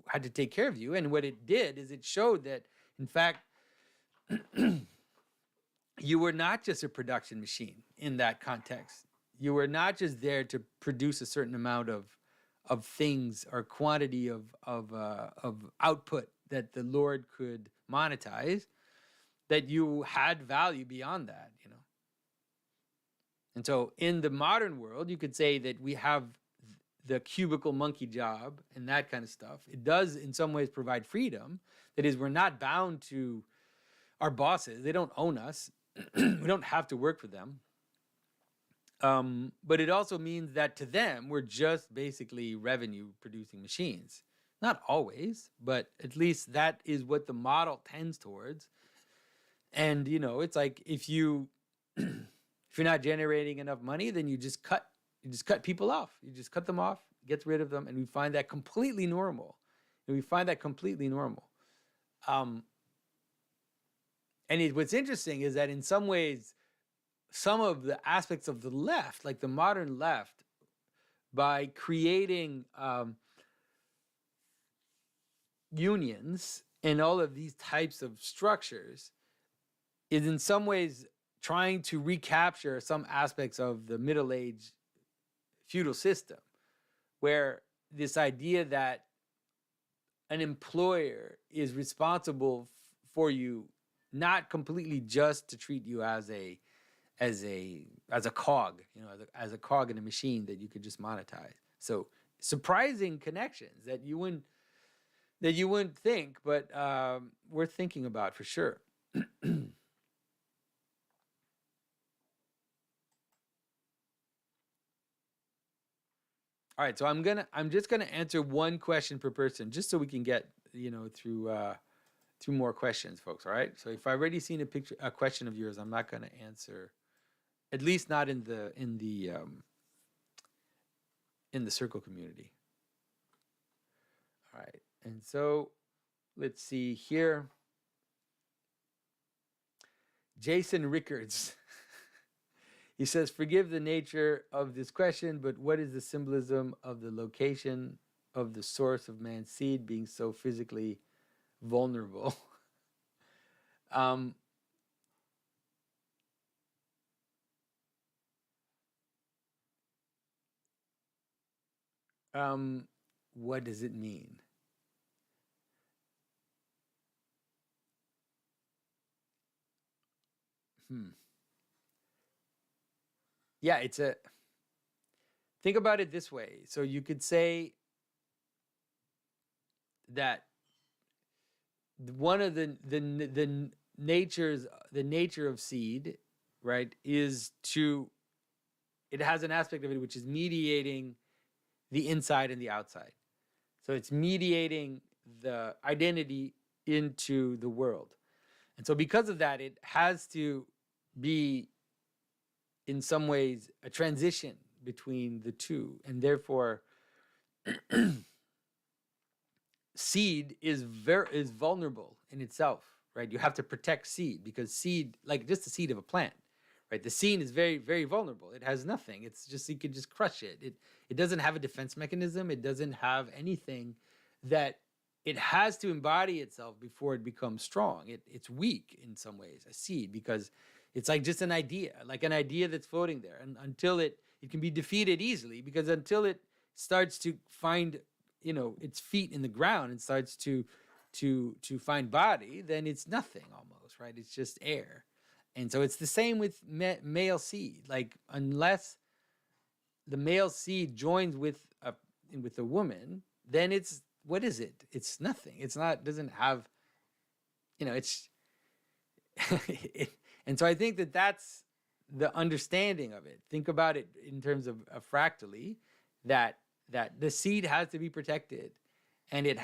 had to take care of you. And what it did is it showed that, in fact, you were not just a production machine in that context. You were not just there to produce a certain amount of things or quantity of output that the Lord could monetize. That you had value beyond that, you know. And so, in the modern world, you could say that we have the cubicle monkey job and that kind of stuff. It does, in some ways, provide freedom. That is, we're not bound to our bosses. They don't own us. We don't have to work for them. But it also means that to them, we're just basically revenue producing machines. Not always, but at least that is what the model tends towards. And, you know, it's like if you if you're not generating enough money, then you just cut people off. You just cut them off, get rid of them, and we find that completely normal. What's interesting is that in some ways, some of the aspects of the left, like the modern left, by creating unions and all of these types of structures, is in some ways trying to recapture some aspects of the Middle Age feudal system, where this idea that an employer is responsible for you, not completely just to treat you as a cog, you know, as a cog in a machine that you could just monetize. So surprising connections that you wouldn't think, but worth thinking about for sure. All right, so I'm just gonna answer one question per person, just so we can get, you know, through more questions, folks. All right. So if I've already seen a question of yours, I'm not gonna answer, at least not in the circle community. All right, and so let's see here. Jason Rickards. He says, forgive the nature of this question, but what is the symbolism of the location of the source of man's seed being so physically vulnerable? What does it mean? Yeah, think about it this way. So you could say that one of the nature of seed, right, is it has an aspect of it which is mediating the inside and the outside. So it's mediating the identity into the world. And so because of that, it has to be, in some ways, a transition between the two. And therefore, seed is vulnerable in itself, right? You have to protect seed, because seed, like just the seed of a plant, right? The seed is very, very vulnerable. It has nothing. It's just, you can just crush it. It doesn't have a defense mechanism. It doesn't have anything that it has to embody itself before it becomes strong. It's weak in some ways, a seed, because it's like just an idea that's floating there. And until it can be defeated easily, because until it starts to find, you know, its feet in the ground and starts to find body, then it's nothing almost, right? It's just air. And so it's the same with male seed. Like, unless the male seed joins with a woman, then it's, what is it? It's nothing. It's not, doesn't have, you know, it's, and so I think that that's the understanding of it. Think about it in terms of fractally, that the seed has to be protected, and it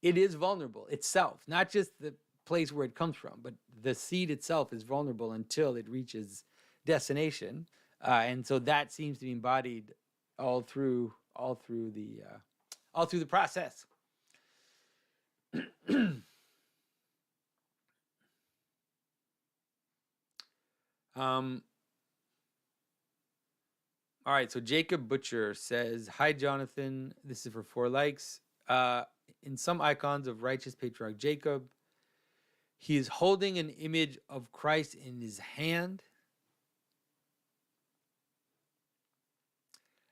is vulnerable itself, not just the place where it comes from, but the seed itself is vulnerable until it reaches destination. And so that seems to be embodied all through the process. All right, so Jacob Butcher says, "Hi, Jonathan. This is for 4 likes. In some icons of righteous patriarch Jacob, he is holding an image of Christ in his hand,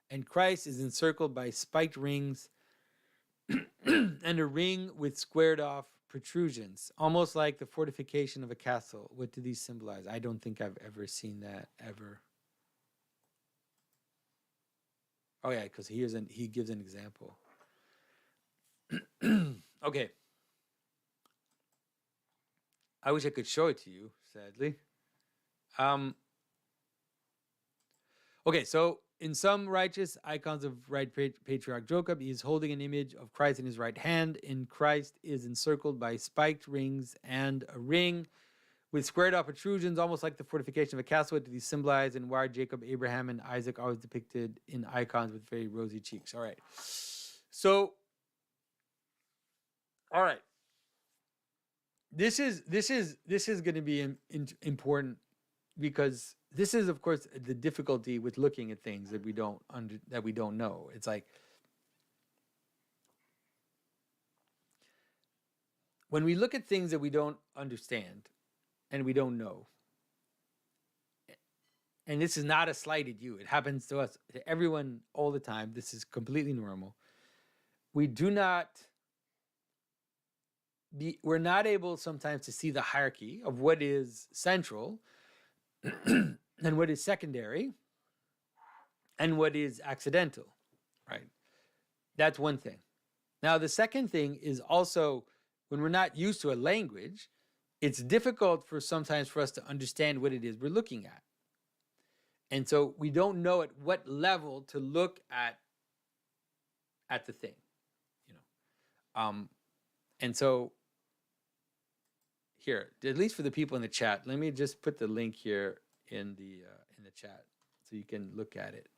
and Christ is encircled by spiked rings and a ring with squared off protrusions, almost like the fortification of a castle. What do these symbolize?" I don't think I've ever seen that ever. Oh yeah, because he gives an example. Okay. I wish I could show it to you, sadly. Okay, so in some righteous icons of right patriarch Jacob, he is holding an image of Christ in his right hand, and Christ is encircled by spiked rings and a ring with squared off protrusions, almost like the fortification of a castle. What do these symbolize, and why are Jacob, Abraham, and Isaac always depicted in icons with very rosy cheeks? All right. So, all right. This is going to be important, because this is, of course, the difficulty with looking at things that we don't know. It's like when we look at things that we don't understand and we don't know, and this is not a slight at you, it happens to us, to everyone all the time. This is completely normal. We're not able sometimes to see the hierarchy of what is central and what is secondary and what is accidental, right? That's one thing. Now, the second thing is also, when we're not used to a language, it's difficult sometimes for us to understand what it is we're looking at. And so we don't know at what level to look at the thing, and so here, at least for the people in the chat, let me just put the link here in the chat so you can look at it.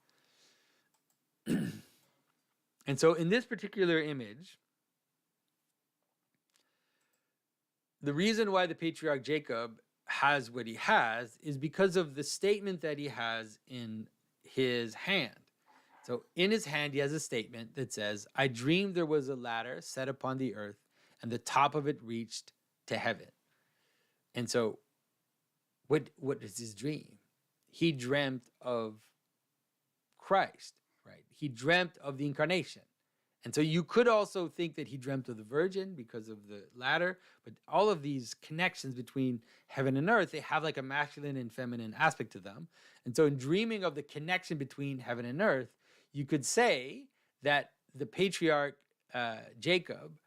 And so in this particular image, the reason why the patriarch Jacob has what he has is because of the statement that he has in his hand. So in his hand, he has a statement that says, "I dreamed there was a ladder set upon the earth, and the top of it reached to heaven." And so what is his dream? He dreamt of Christ, right? He dreamt of the incarnation. And so you could also think that he dreamt of the Virgin because of the ladder, but all of these connections between heaven and earth, they have like a masculine and feminine aspect to them. And so in dreaming of the connection between heaven and earth, you could say that the patriarch Jacob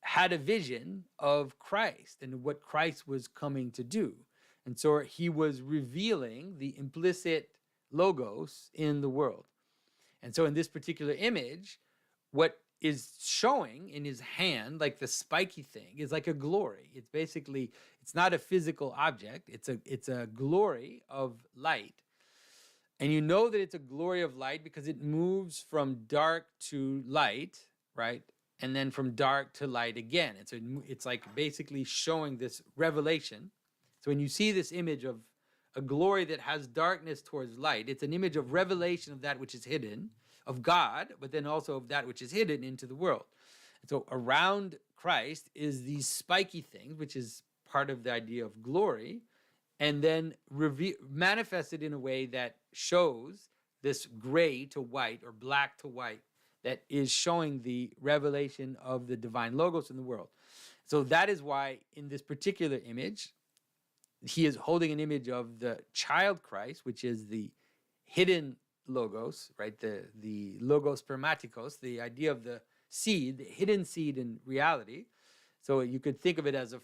had a vision of Christ and what Christ was coming to do. And so he was revealing the implicit logos in the world. And so in this particular image, what is showing in his hand, like the spiky thing, is like a glory. It's basically, it's not a physical object. It's a glory of light. And you know that it's a glory of light because it moves from dark to light, right? And then from dark to light again. It's like basically showing this revelation. So when you see this image of a glory that has darkness towards light, it's an image of revelation of that which is hidden, of God, but then also of that which is hidden into the world. And so around Christ is these spiky things, which is part of the idea of glory, and then manifested in a way that shows this gray to white or black to white, that is showing the revelation of the divine logos in the world. So that is why in this particular image, he is holding an image of the child Christ, which is the hidden logos, right? The logos spermaticos, the idea of the seed, the hidden seed in reality. So you could think of it as a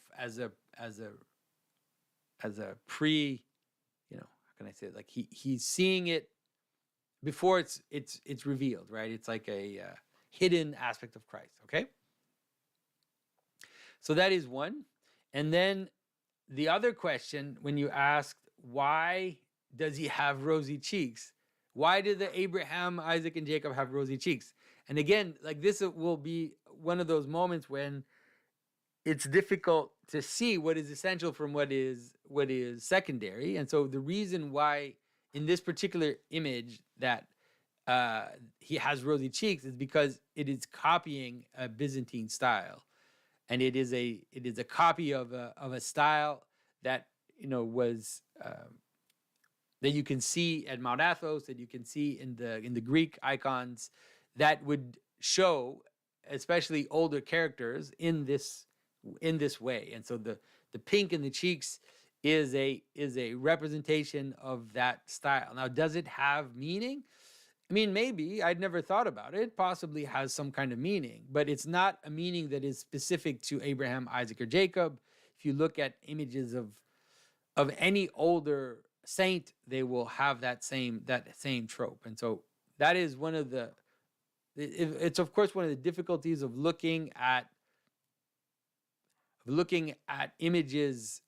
pre, how can I say it? Like he's seeing it before it's revealed, right? It's like a hidden aspect of Christ. Okay. So that is one. And then the other question, when you asked, why does he have rosy cheeks? Why did the Abraham, Isaac, and Jacob have rosy cheeks? And again, like this will be one of those moments when it's difficult to see what is essential from what is secondary. And so the reason why in this particular image that uh, he has rosy cheeks is because it is copying a Byzantine style, and it is a copy of a style that was that you can see at Mount Athos, that you can see in the Greek icons, that would show, especially older characters, in this way. And so the pink in the cheeks is a representation of that style. Now, does it have meaning? I mean, maybe. I'd never thought about it. It possibly has some kind of meaning, but it's not a meaning that is specific to Abraham, Isaac, or Jacob. If you look at images of any older saint, they will have that same trope. And so that is one of it's of course one of the difficulties of looking at images,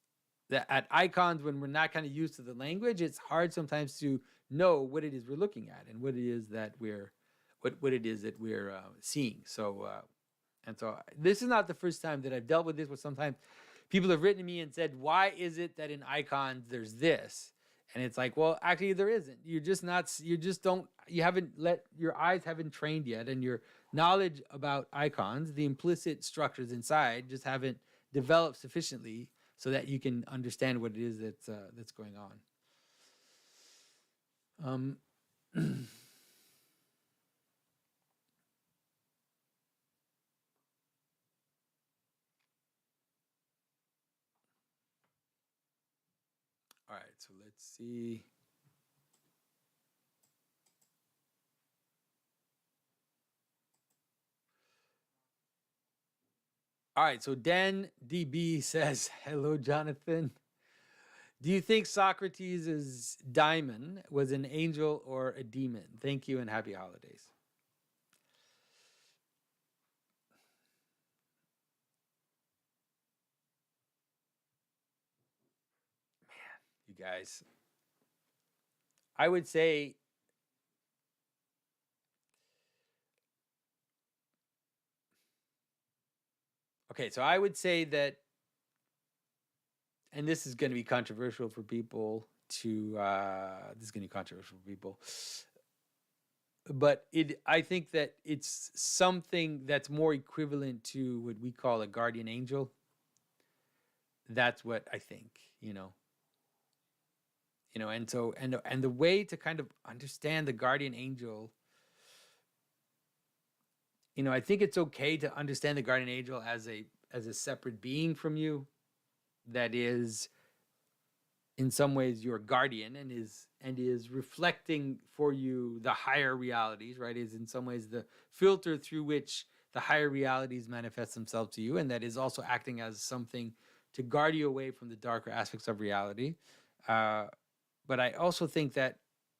at icons, when we're not kind of used to the language. It's hard sometimes to know what it is we're looking at and what it is that we're seeing. So this is not the first time that I've dealt with this, where sometimes people have written to me and said, why is it that in icons there's this? And it's like, well, actually there isn't. You're just not, you just don't, you haven't your eyes haven't trained yet, and your knowledge about icons, the implicit structures inside, just haven't developed sufficiently so that you can understand what it is that's going on. All right, so let's see. All right, so Dan DB says, hello, Jonathan. Do you think Socrates' diamond was an angel or a demon? Thank you and happy holidays. You guys, I would say, okay, so I would say that, and this is going to be controversial for people this is going to be controversial for people, but I think that it's something that's more equivalent to what we call a guardian angel. That's what I think, and so and the way to kind of understand the guardian angel, I think it's okay to understand the guardian angel as a separate being from you, that is in some ways your guardian, and is reflecting for you the higher realities, right? Is in some ways the filter through which the higher realities manifest themselves to you, and that is also acting as something to guard you away from the darker aspects of reality. But I also think that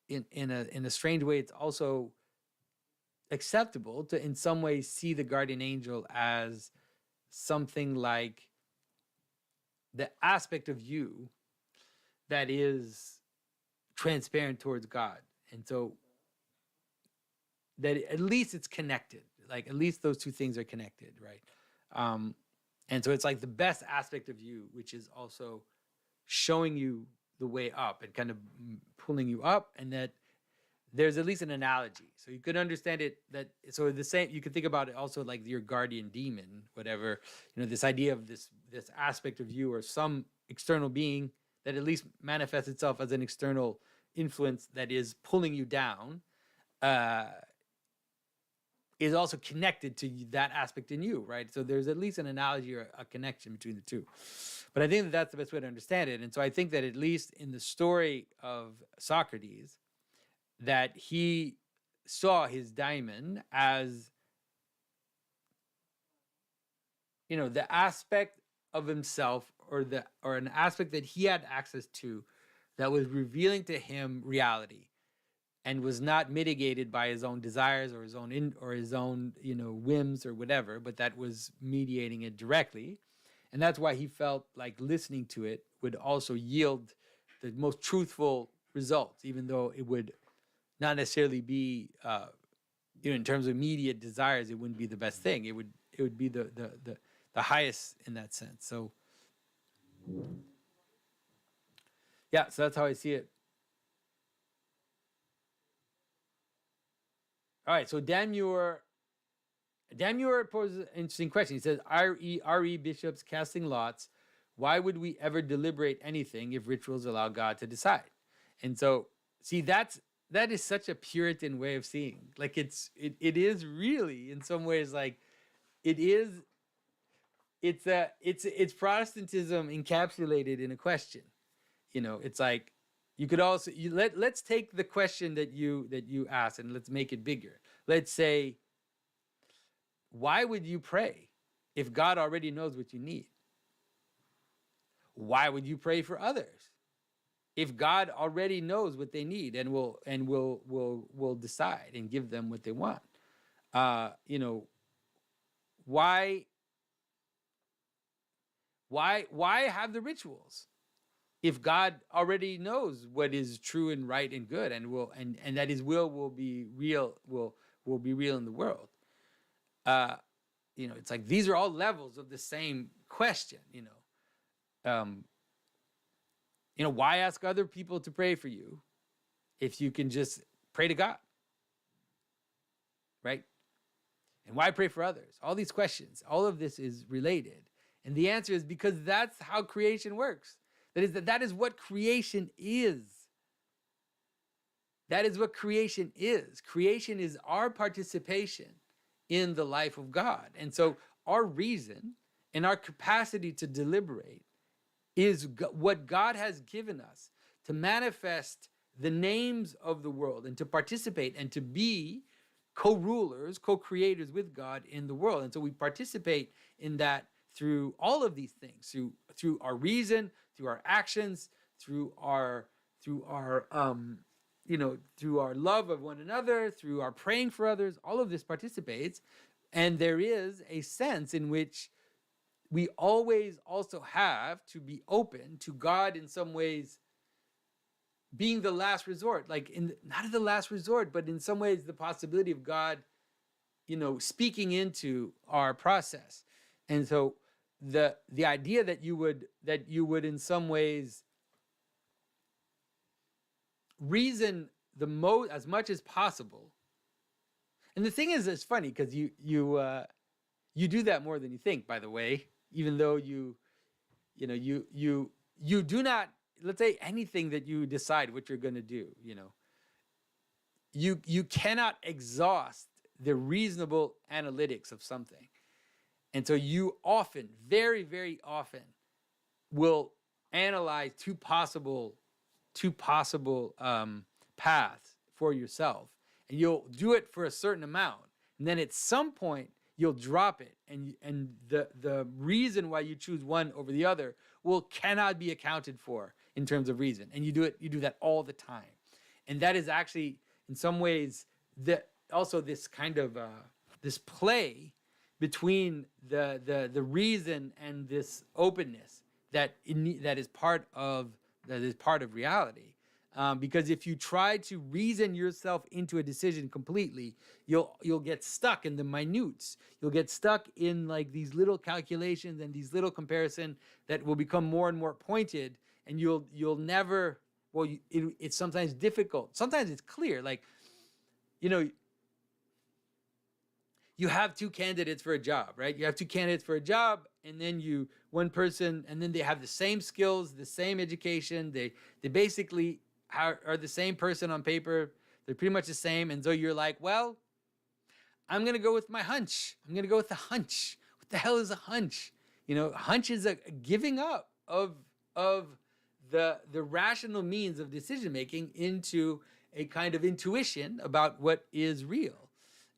in a strange way, it's also acceptable to in some ways see the guardian angel as something like the aspect of you that is transparent towards God. And so that at least it's connected, like at least those two things are connected, right? um and so it's like the best aspect of you, which is also showing you the way up and kind of pulling you up, and that there's at least an analogy, so you could understand it, that so the same, you could think about it also like your guardian demon, whatever, this idea of this aspect of you, or some external being that at least manifests itself as an external influence that is pulling you down, uh, is also connected to that aspect in you, right? So there's at least an analogy or a connection between the two. But I think that that's the best way to understand it. And so I think that at least in the story of Socrates, that he saw his diamond as, the aspect of himself, or an aspect that he had access to, that was revealing to him reality, and was not mitigated by his own desires, or his own whims or whatever, but that was mediating it directly. And that's why he felt like listening to it would also yield the most truthful results, even though it would not necessarily be, in terms of immediate desires, it wouldn't be the best thing. It would be the highest in that sense. So yeah, so that's how I see it. All right, so Dan Muir poses an interesting question. He says, "Re bishops casting lots. Why would we ever deliberate anything if rituals allow God to decide?" And so, see, that is such a Puritan way of seeing. Like it is really in some ways like it is. It's Protestantism encapsulated in a question. It's like you could also let's take the question that you asked and let's make it bigger. Let's say, why would you pray if God already knows what you need? Why would you pray for others if God already knows what they need and will decide and give them what they want? Why why have the rituals if God already knows what is true and right and good and that His will be real will be real in the world? It's like these are all levels of the same question. Why ask other people to pray for you if you can just pray to God, right? And why pray for others? All these questions, all of this is related. And the answer is because that's how creation works. That is what creation is. That is what creation is. Creation is our participation in the life of God. And so our reason and our capacity to deliberate is what God has given us to manifest the names of the world and to participate and to be co-rulers, co-creators with God in the world. And so we participate in that through all of these things, through our reason, through our actions, through our love of one another, through our praying for others. All of this participates, and there is a sense in which we always also have to be open to God in some ways being the last resort, like not the last resort, but in some ways the possibility of God, speaking into our process. And so the idea that you would in some ways reason as much as possible. And the thing is, it's funny because you do that more than you think, by the way, even though you do not, let's say, anything that you decide what you're going to do, you cannot exhaust the reasonable analytics of something. And so you often, very, very often, will analyze two possible paths for yourself, and you'll do it for a certain amount, and then at some point you'll drop it, and the reason why you choose one over the other cannot be accounted for in terms of reason, and you do that all the time, and that is actually in some ways also this kind of this play between the reason and this openness that is part of reality. Because if you try to reason yourself into a decision completely, you'll get stuck in the minutes. You'll get stuck in like these little calculations and these little comparison that will become more and more pointed, and you'll never. Well, it's sometimes difficult. Sometimes it's clear, like, you have two candidates for a job, right? You have two candidates for a job, and then one person, and then they have the same skills, the same education. They basically are the same person on paper. They're pretty much the same. And so you're like, well, I'm going to go with my hunch. I'm going to go with the hunch. What the hell is a hunch? Hunch is a giving up of the rational means of decision making into a kind of intuition about what is real.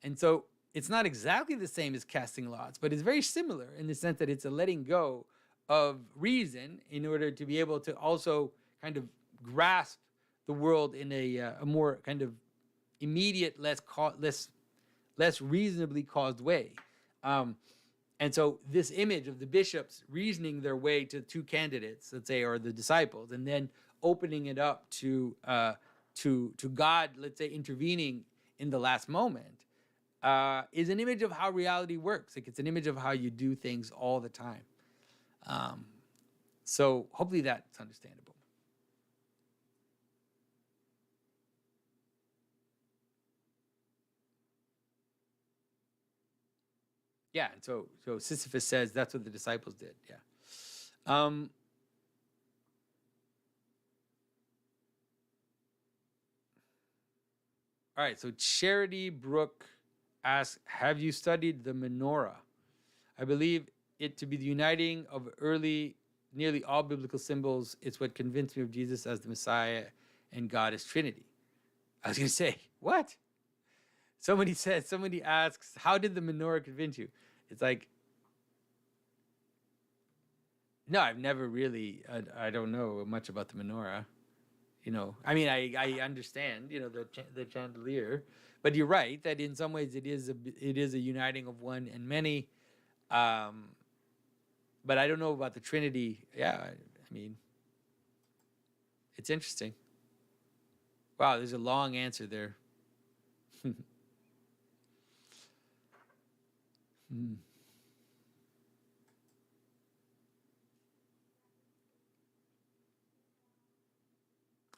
And so it's not exactly the same as casting lots, but it's very similar in the sense that it's a letting go of reason in order to be able to also kind of grasp the world in a more kind of immediate, less reasonably caused way. And so this image of the bishops reasoning their way to two candidates, let's say, or the disciples, and then opening it up to God, let's say, intervening in the last moment, is an image of how reality works. Like, it's an image of how you do things all the time. So hopefully that's understandable. Yeah, and so Sisyphus says that's what the disciples did. Yeah. Um, all right. So Charity Brooke asks, "Have you studied the menorah? I believe it to be the uniting of nearly all biblical symbols. It's what convinced me of Jesus as the Messiah and God as Trinity." I was going to say, what? Somebody asks, how did the menorah convince you? It's like, no, I've never really, I don't know much about the menorah. I mean, I understand, the chandelier, but you're right that in some ways it is a uniting of one and many. Um, but I don't know about the Trinity. Yeah, I mean, it's interesting. Wow, there's a long answer there. Hmm.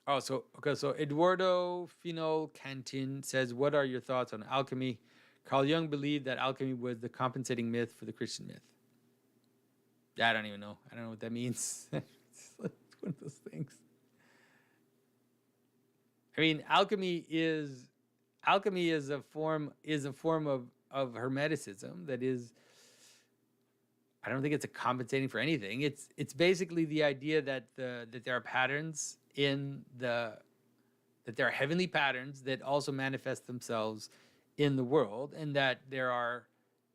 Oh, so okay. So Eduardo Finol Cantin says, "What are your thoughts on alchemy?" Carl Jung believed that alchemy was the compensating myth for the Christian myth. I don't even know. I don't know what that means. It's like one of those things. I mean, alchemy is a form of hermeticism that is. I don't think it's a compensating for anything. It's basically the idea that there are patterns in the that there are heavenly patterns that also manifest themselves in the world, and that there are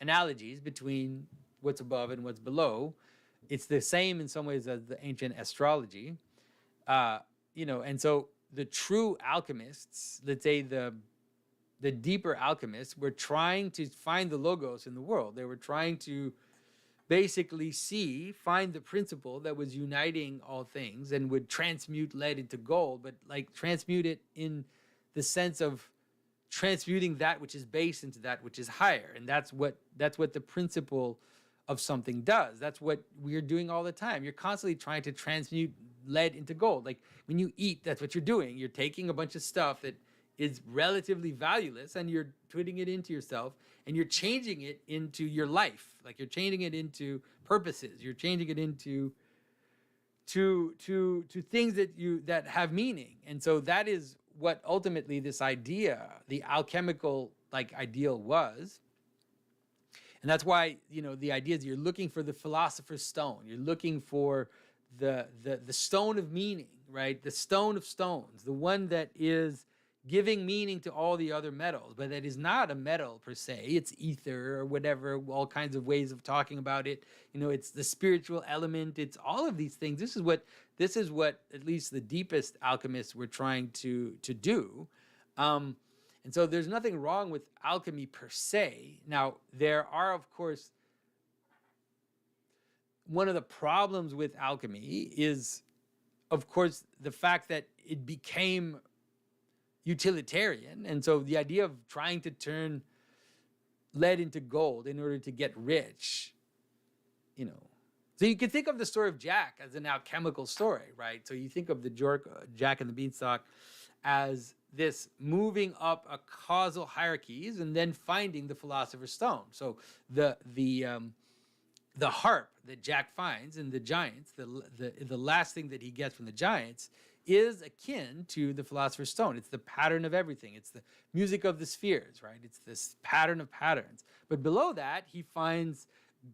analogies between what's above and what's below. It's the same in some ways as the ancient astrology, uh, and so the true alchemists, let's say the deeper alchemists, were trying to find the logos in the world. They were trying to basically find the principle that was uniting all things and would transmute lead into gold, but like transmute it in the sense of transmuting that which is base into that which is higher. And that's what the principle of something does. That's what we're doing all the time. You're constantly trying to transmute lead into gold. Like when you eat, that's what you're doing. You're taking a bunch of stuff that is relatively valueless and you're putting it into yourself and you're changing it into your life. Like you're changing it into purposes. You're changing it into to things that have meaning. And so that is what ultimately this idea, the alchemical like ideal was. And that's why, the idea is you're looking for the philosopher's stone. You're looking for the stone of meaning, right? The stone of stones, the one that is giving meaning to all the other metals, but that is not a metal per se. It's ether or whatever, all kinds of ways of talking about it. It's the spiritual element. It's all of these things. This is what at least the deepest alchemists were trying to do. And so there's nothing wrong with alchemy per se. Now, there are, of course, one of the problems with alchemy is, of course, the fact that it became utilitarian. And so the idea of trying to turn lead into gold in order to get rich, you know. So you can think of the story of Jack as an alchemical story, right? So you think of the Jack and the Beanstalk as this moving up a causal hierarchies and then finding the philosopher's stone. So the harp that Jack finds in the giants, the last thing that he gets from the giants, is akin to the philosopher's stone. It's the pattern of everything. It's the music of the spheres, right? It's this pattern of patterns. But below that, he finds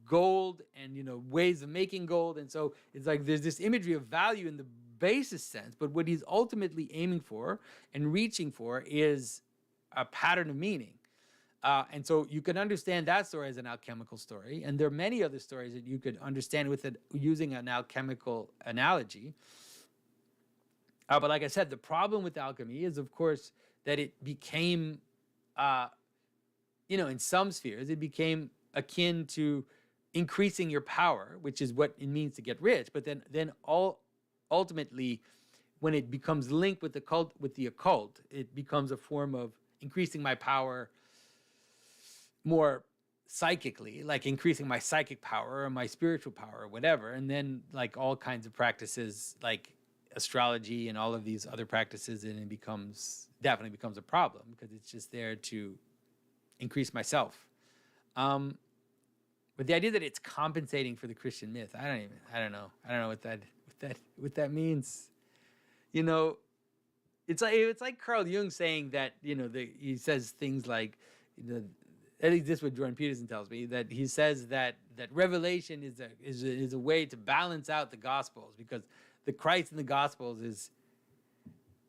gold and ways of making gold. And so it's like there's this imagery of value in the basis sense, but what he's ultimately aiming for and reaching for is a pattern of meaning. And so you can understand that story as an alchemical story. And there are many other stories that you could understand with it using an alchemical analogy. But like I said, the problem with alchemy is, of course, that it became, in some spheres, it became akin to increasing your power, which is what it means to get rich. But then ultimately, when it becomes linked with the occult, it becomes a form of increasing my power more psychically, like increasing my psychic power or my spiritual power or whatever. And then like all kinds of practices like astrology and all of these other practices, and it definitely becomes a problem because it's just there to increase myself. But the idea that it's compensating for the Christian myth, I don't know. I don't know what that means. You know, it's like Carl Jung saying that, he says things like, the at least this is what Jordan Peterson tells me, that he says that revelation is a way to balance out the Gospels, because the Christ in the Gospels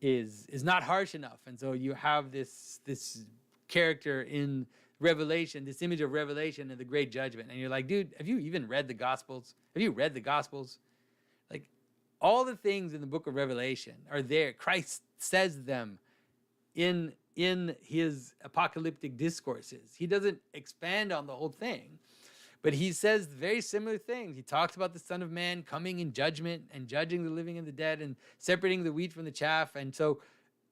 is not harsh enough, and so you have this character in Revelation, this image of Revelation and the Great Judgment, and you're like, dude, have you even read the Gospels? Have you read the Gospels? Like, all the things in the book of Revelation are there. Christ says them in his apocalyptic discourses. He doesn't expand on the whole thing, but he says very similar things. He talks about the Son of Man coming in judgment and judging the living and the dead and separating the wheat from the chaff. And so,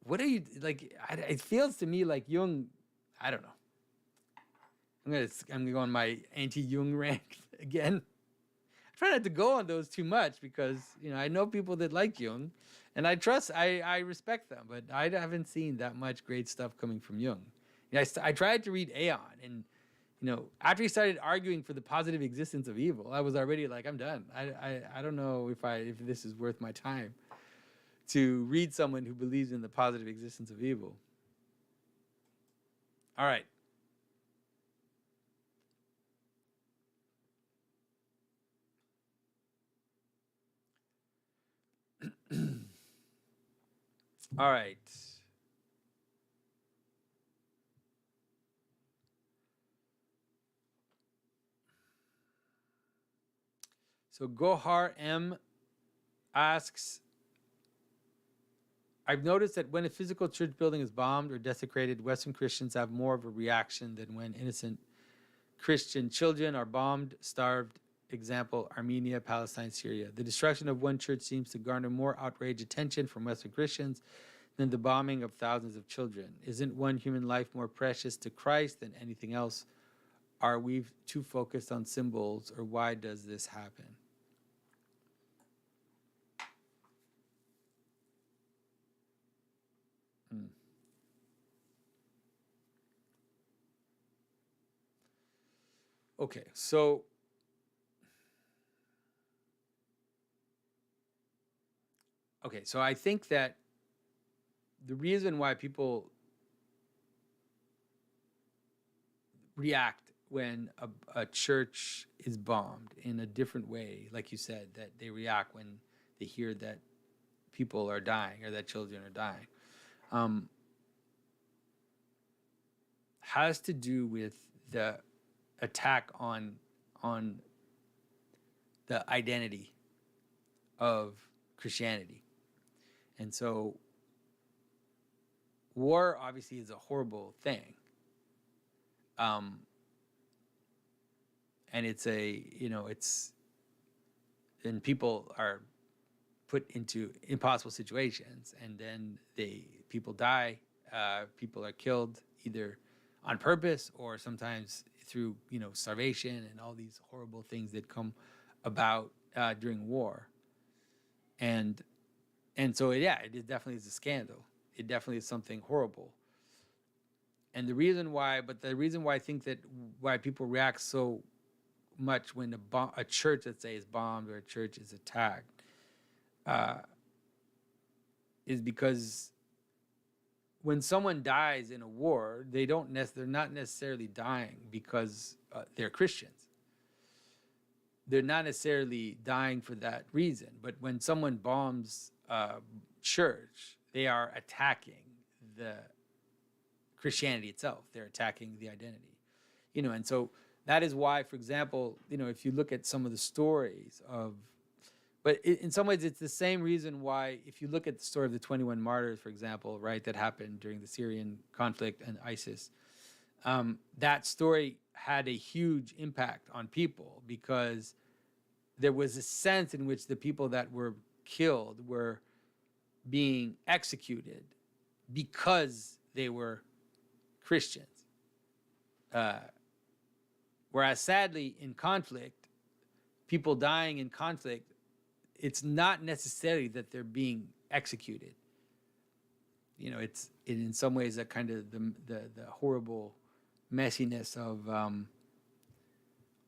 what are you like? It feels to me like Jung. I don't know. I'm gonna go on my anti-Jung rant again. I try not to go on those too much, because I know people that like Jung, and I respect them, but I haven't seen that much great stuff coming from Jung. I tried to read Aeon, and after he started arguing for the positive existence of evil, I was already like, I'm done. I don't know if this is worth my time to read someone who believes in the positive existence of evil. All right. All right. So Gohar M asks, I've noticed that when a physical church building is bombed or desecrated, Western Christians have more of a reaction than when innocent Christian children are bombed, starved. Example, Armenia, Palestine, Syria. The destruction of one church seems to garner more outrage attention from Western Christians than the bombing of thousands of children. Isn't one human life more precious to Christ than anything else? Are we too focused on symbols, or why does this happen? Okay, so I think that the reason why people react when a church is bombed in a different way, like you said, that they react when they hear that people are dying or that children are dying, has to do with the attack on the identity of Christianity. And so war obviously is a horrible thing. And and people are put into impossible situations, and then people die, people are killed either on purpose or sometimes through, starvation and all these horrible things that come about during war. And so, yeah, it definitely is a scandal. It definitely is something horrible. And the reason why I think that why people react so much when a church, let's say, is bombed or a church is attacked, is because when someone dies in a war, they're not necessarily dying because they're Christians. They're not necessarily dying for that reason. But when someone bombs a church, they are attacking the Christianity itself. They're attacking the identity, and so that is why, for example, if you look at some of the stories but in some ways it's the same reason why, if you look at the story of the 21 martyrs, for example, right, that happened during the Syrian conflict and ISIS, that story had a huge impact on people, because there was a sense in which the people that were killed were being executed because they were Christians. Whereas sadly, in conflict, people dying in conflict, it's not necessarily that they're being executed. It's in some ways that kind of the horrible messiness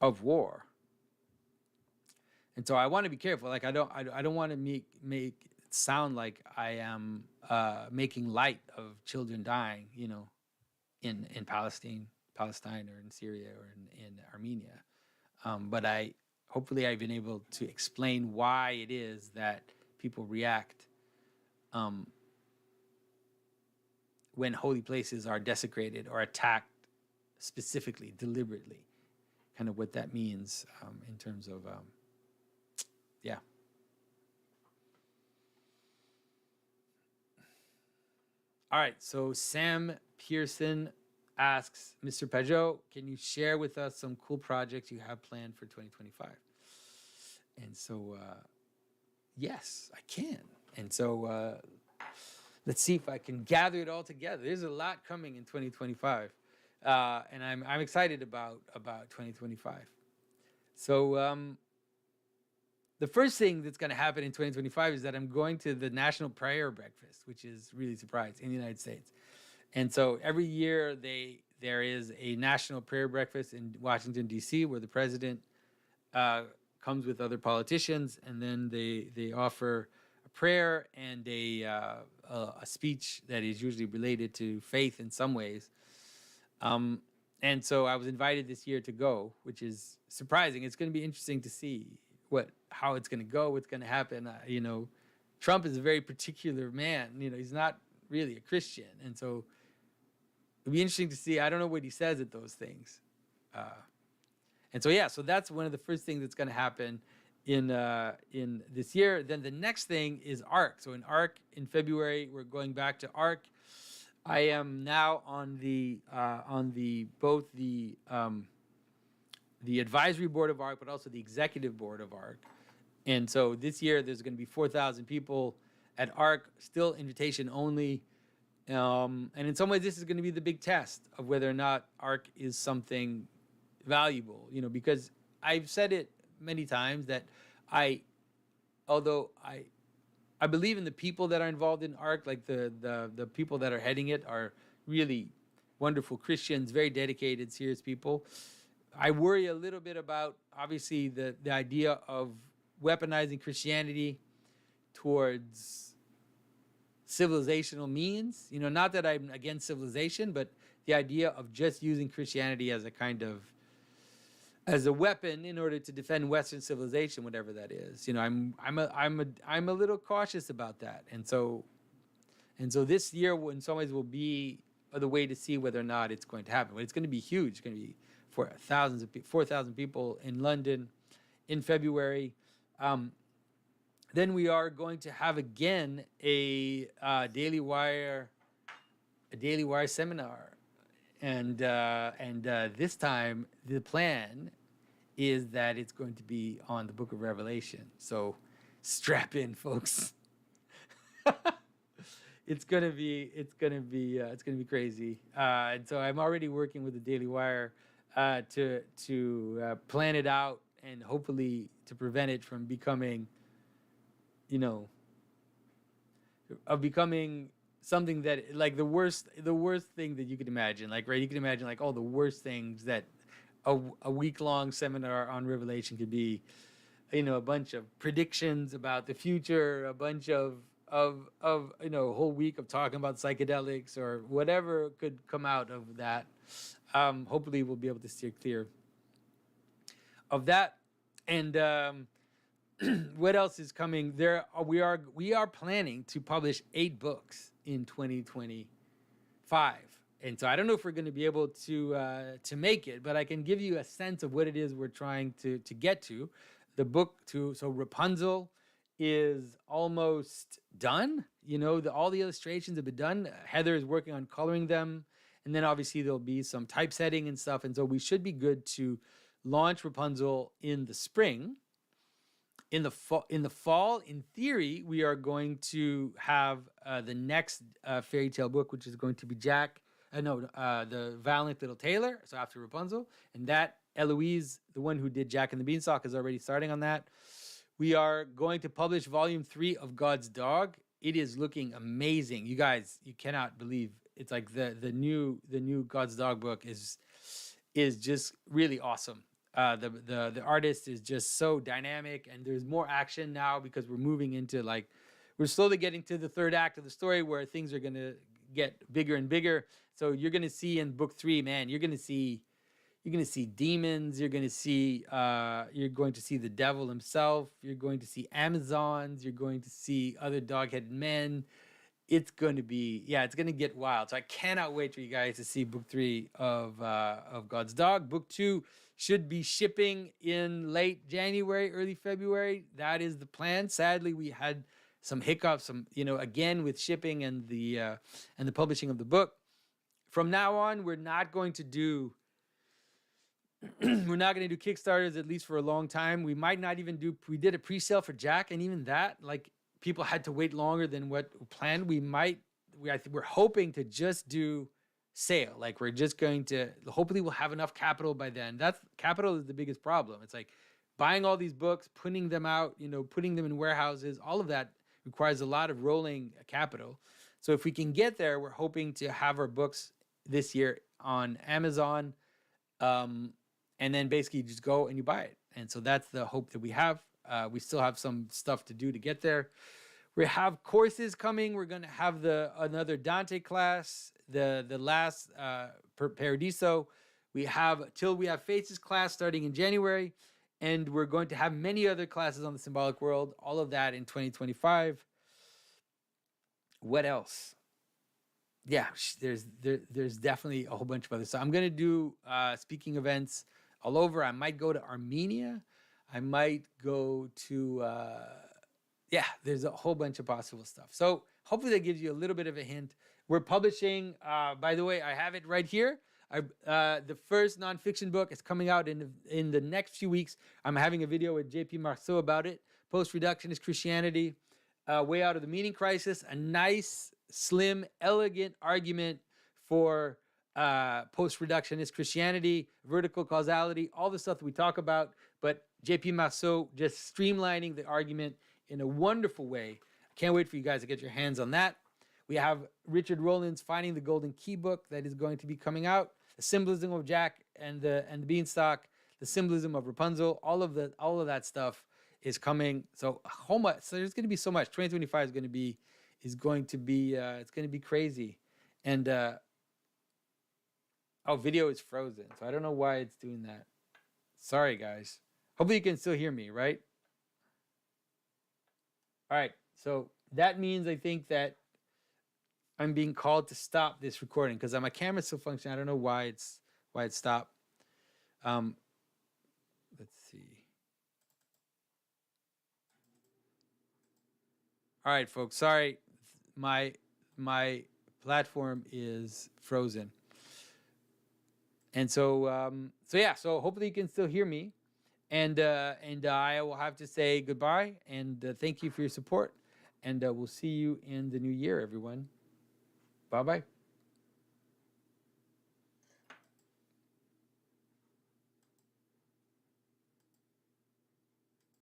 of war. And so I want to be careful. Like I don't want to make it sound like I am making light of children dying, in Palestine, or in Syria, or in Armenia. But hopefully I've been able to explain why it is that people react when holy places are desecrated or attacked specifically, deliberately. Kind of what that means in terms of, yeah. All right, so Sam Pearson asks, Mr. Pajot, can you share with us some cool projects you have planned for 2025? And so, yes, I can. And so, let's see if I can gather it all together. There's a lot coming in 2025, and I'm excited about 2025. So, the first thing that's going to happen in 2025 is that I'm going to the National Prayer Breakfast, which is really surprising, in the United States. And so every year there is a National Prayer Breakfast in Washington, D.C., where the president comes with other politicians, and then they offer a prayer and a speech that is usually related to faith in some ways. And so I was invited this year to go, which is surprising. It's going to be interesting to see how it's going to go, what's going to happen. Trump is a very particular man. He's not really a Christian, and so it'll be interesting to see. I don't know what he says at those things, and so yeah. So that's one of the first things that's going to happen in this year. Then the next thing is ARC. So in ARC in February, we're going back to ARC. I am now on both the advisory board of ARC, but also the executive board of ARC. And so this year there's going to be 4,000 people at ARC, still invitation only. And in some ways this is going to be the big test of whether or not ARC is something valuable, because I've said it many times that although I believe in the people that are involved in ARC, like the people that are heading it are really wonderful Christians, very dedicated, serious people. I worry a little bit about, obviously, the idea of weaponizing Christianity towards civilizational means. Not that I'm against civilization, but the idea of just using Christianity as a weapon in order to defend Western civilization, whatever that is. I'm a little cautious about that, and so this year, in some ways, will be the way to see whether or not it's going to happen. But it's going to be huge. It's going to be for 4,000 people in London in February. Then we are going to have again a Daily Wire seminar, and this time the plan is that it's going to be on the Book of Revelation. So strap in, folks. It's gonna be crazy. And so I'm already working with the Daily Wire to plan it out, and hopefully to prevent it from becoming something that, like, the worst thing that you could imagine. Like, right, you can imagine, like, all the worst things that a week-long seminar on Revelation could be. A bunch of predictions about the future, a bunch of a whole week of talking about psychedelics or whatever could come out of that. Hopefully we'll be able to steer clear of that. And what else is coming? We are planning to publish 8 books in 2025. And so I don't know if we're going to be able to make it, but I can give you a sense of what it is we're trying to get to. The book so Rapunzel is almost done. All the illustrations have been done. Heather is working on coloring them. And then obviously there'll be some typesetting and stuff. And so we should be good to launch Rapunzel in the spring. In the fall, in theory, we are going to have the next fairy tale book, which is going to be the Valiant Little Tailor, so after Rapunzel. And that, Eloise, the one who did Jack and the Beanstalk, is already starting on that. We are going to publish volume 3 of God's Dog. It is looking amazing. You guys, you cannot believe it's like the new God's Dog book is just really awesome. The artist is just so dynamic, and there's more action now because we're moving into like we're slowly getting to the third act of the story where things are gonna get bigger and bigger. So you're gonna see in book 3, man, you're going to see demons. You're going to see the devil himself. You're going to see Amazons. You're going to see other dog-headed men. It's going to be, yeah, it's going to get wild. So I cannot wait for you guys to see book 3 of God's Dog. Book 2 should be shipping in late January, early February. That is the plan. Sadly, we had some hiccups, again with shipping and the publishing of the book. From now on, we're not going to do Kickstarters, at least for a long time. We might not even we did a pre-sale for Jack, and even that, like, people had to wait longer than what planned. We're hoping to just do sale. Like, we're just going to, hopefully we'll have enough capital by then. Capital is the biggest problem. It's like buying all these books, putting them out, putting them in warehouses, all of that requires a lot of rolling capital. So if we can get there, we're hoping to have our books this year on Amazon, and then basically just go and you buy it. And so that's the hope that we have. We still have some stuff to do to get there. We have courses coming. We're going to have another Dante class, the last Paradiso. We have Till We Have Faces class starting in January. And we're going to have many other classes on the symbolic world. All of that in 2025. What else? Yeah, there's definitely a whole bunch of other stuff. I'm going to do speaking events all over. I might go to Armenia. I might go to, there's a whole bunch of possible stuff. So hopefully that gives you a little bit of a hint. We're publishing, by the way, I have it right here. The first nonfiction book is coming out in the next few weeks. I'm having a video with JP Marceau about it. Post-reductionist Christianity, Way Out of the Meaning Crisis. A nice, slim, elegant argument for post-reductionist Christianity, vertical causality, all the stuff that we talk about, but JP Marceau just streamlining the argument in a wonderful way. I can't wait for you guys to get your hands on that. We have Richard Rowland's Finding the Golden Key book that is going to be coming out. The symbolism of Jack and the Beanstalk, the symbolism of Rapunzel, all of that stuff is coming. So there's going to be so much. 2025 is going to be it's going to be crazy. And video is frozen, so I don't know why it's doing that. Sorry, guys. Hopefully you can still hear me, right? All right, so that means I think that I'm being called to stop this recording because my camera still functioning. I don't know why it stopped. Let's see. All right, folks. Sorry, my platform is frozen. And so hopefully you can still hear me, and I will have to say goodbye and thank you for your support, and we'll see you in the new year, everyone. Bye bye.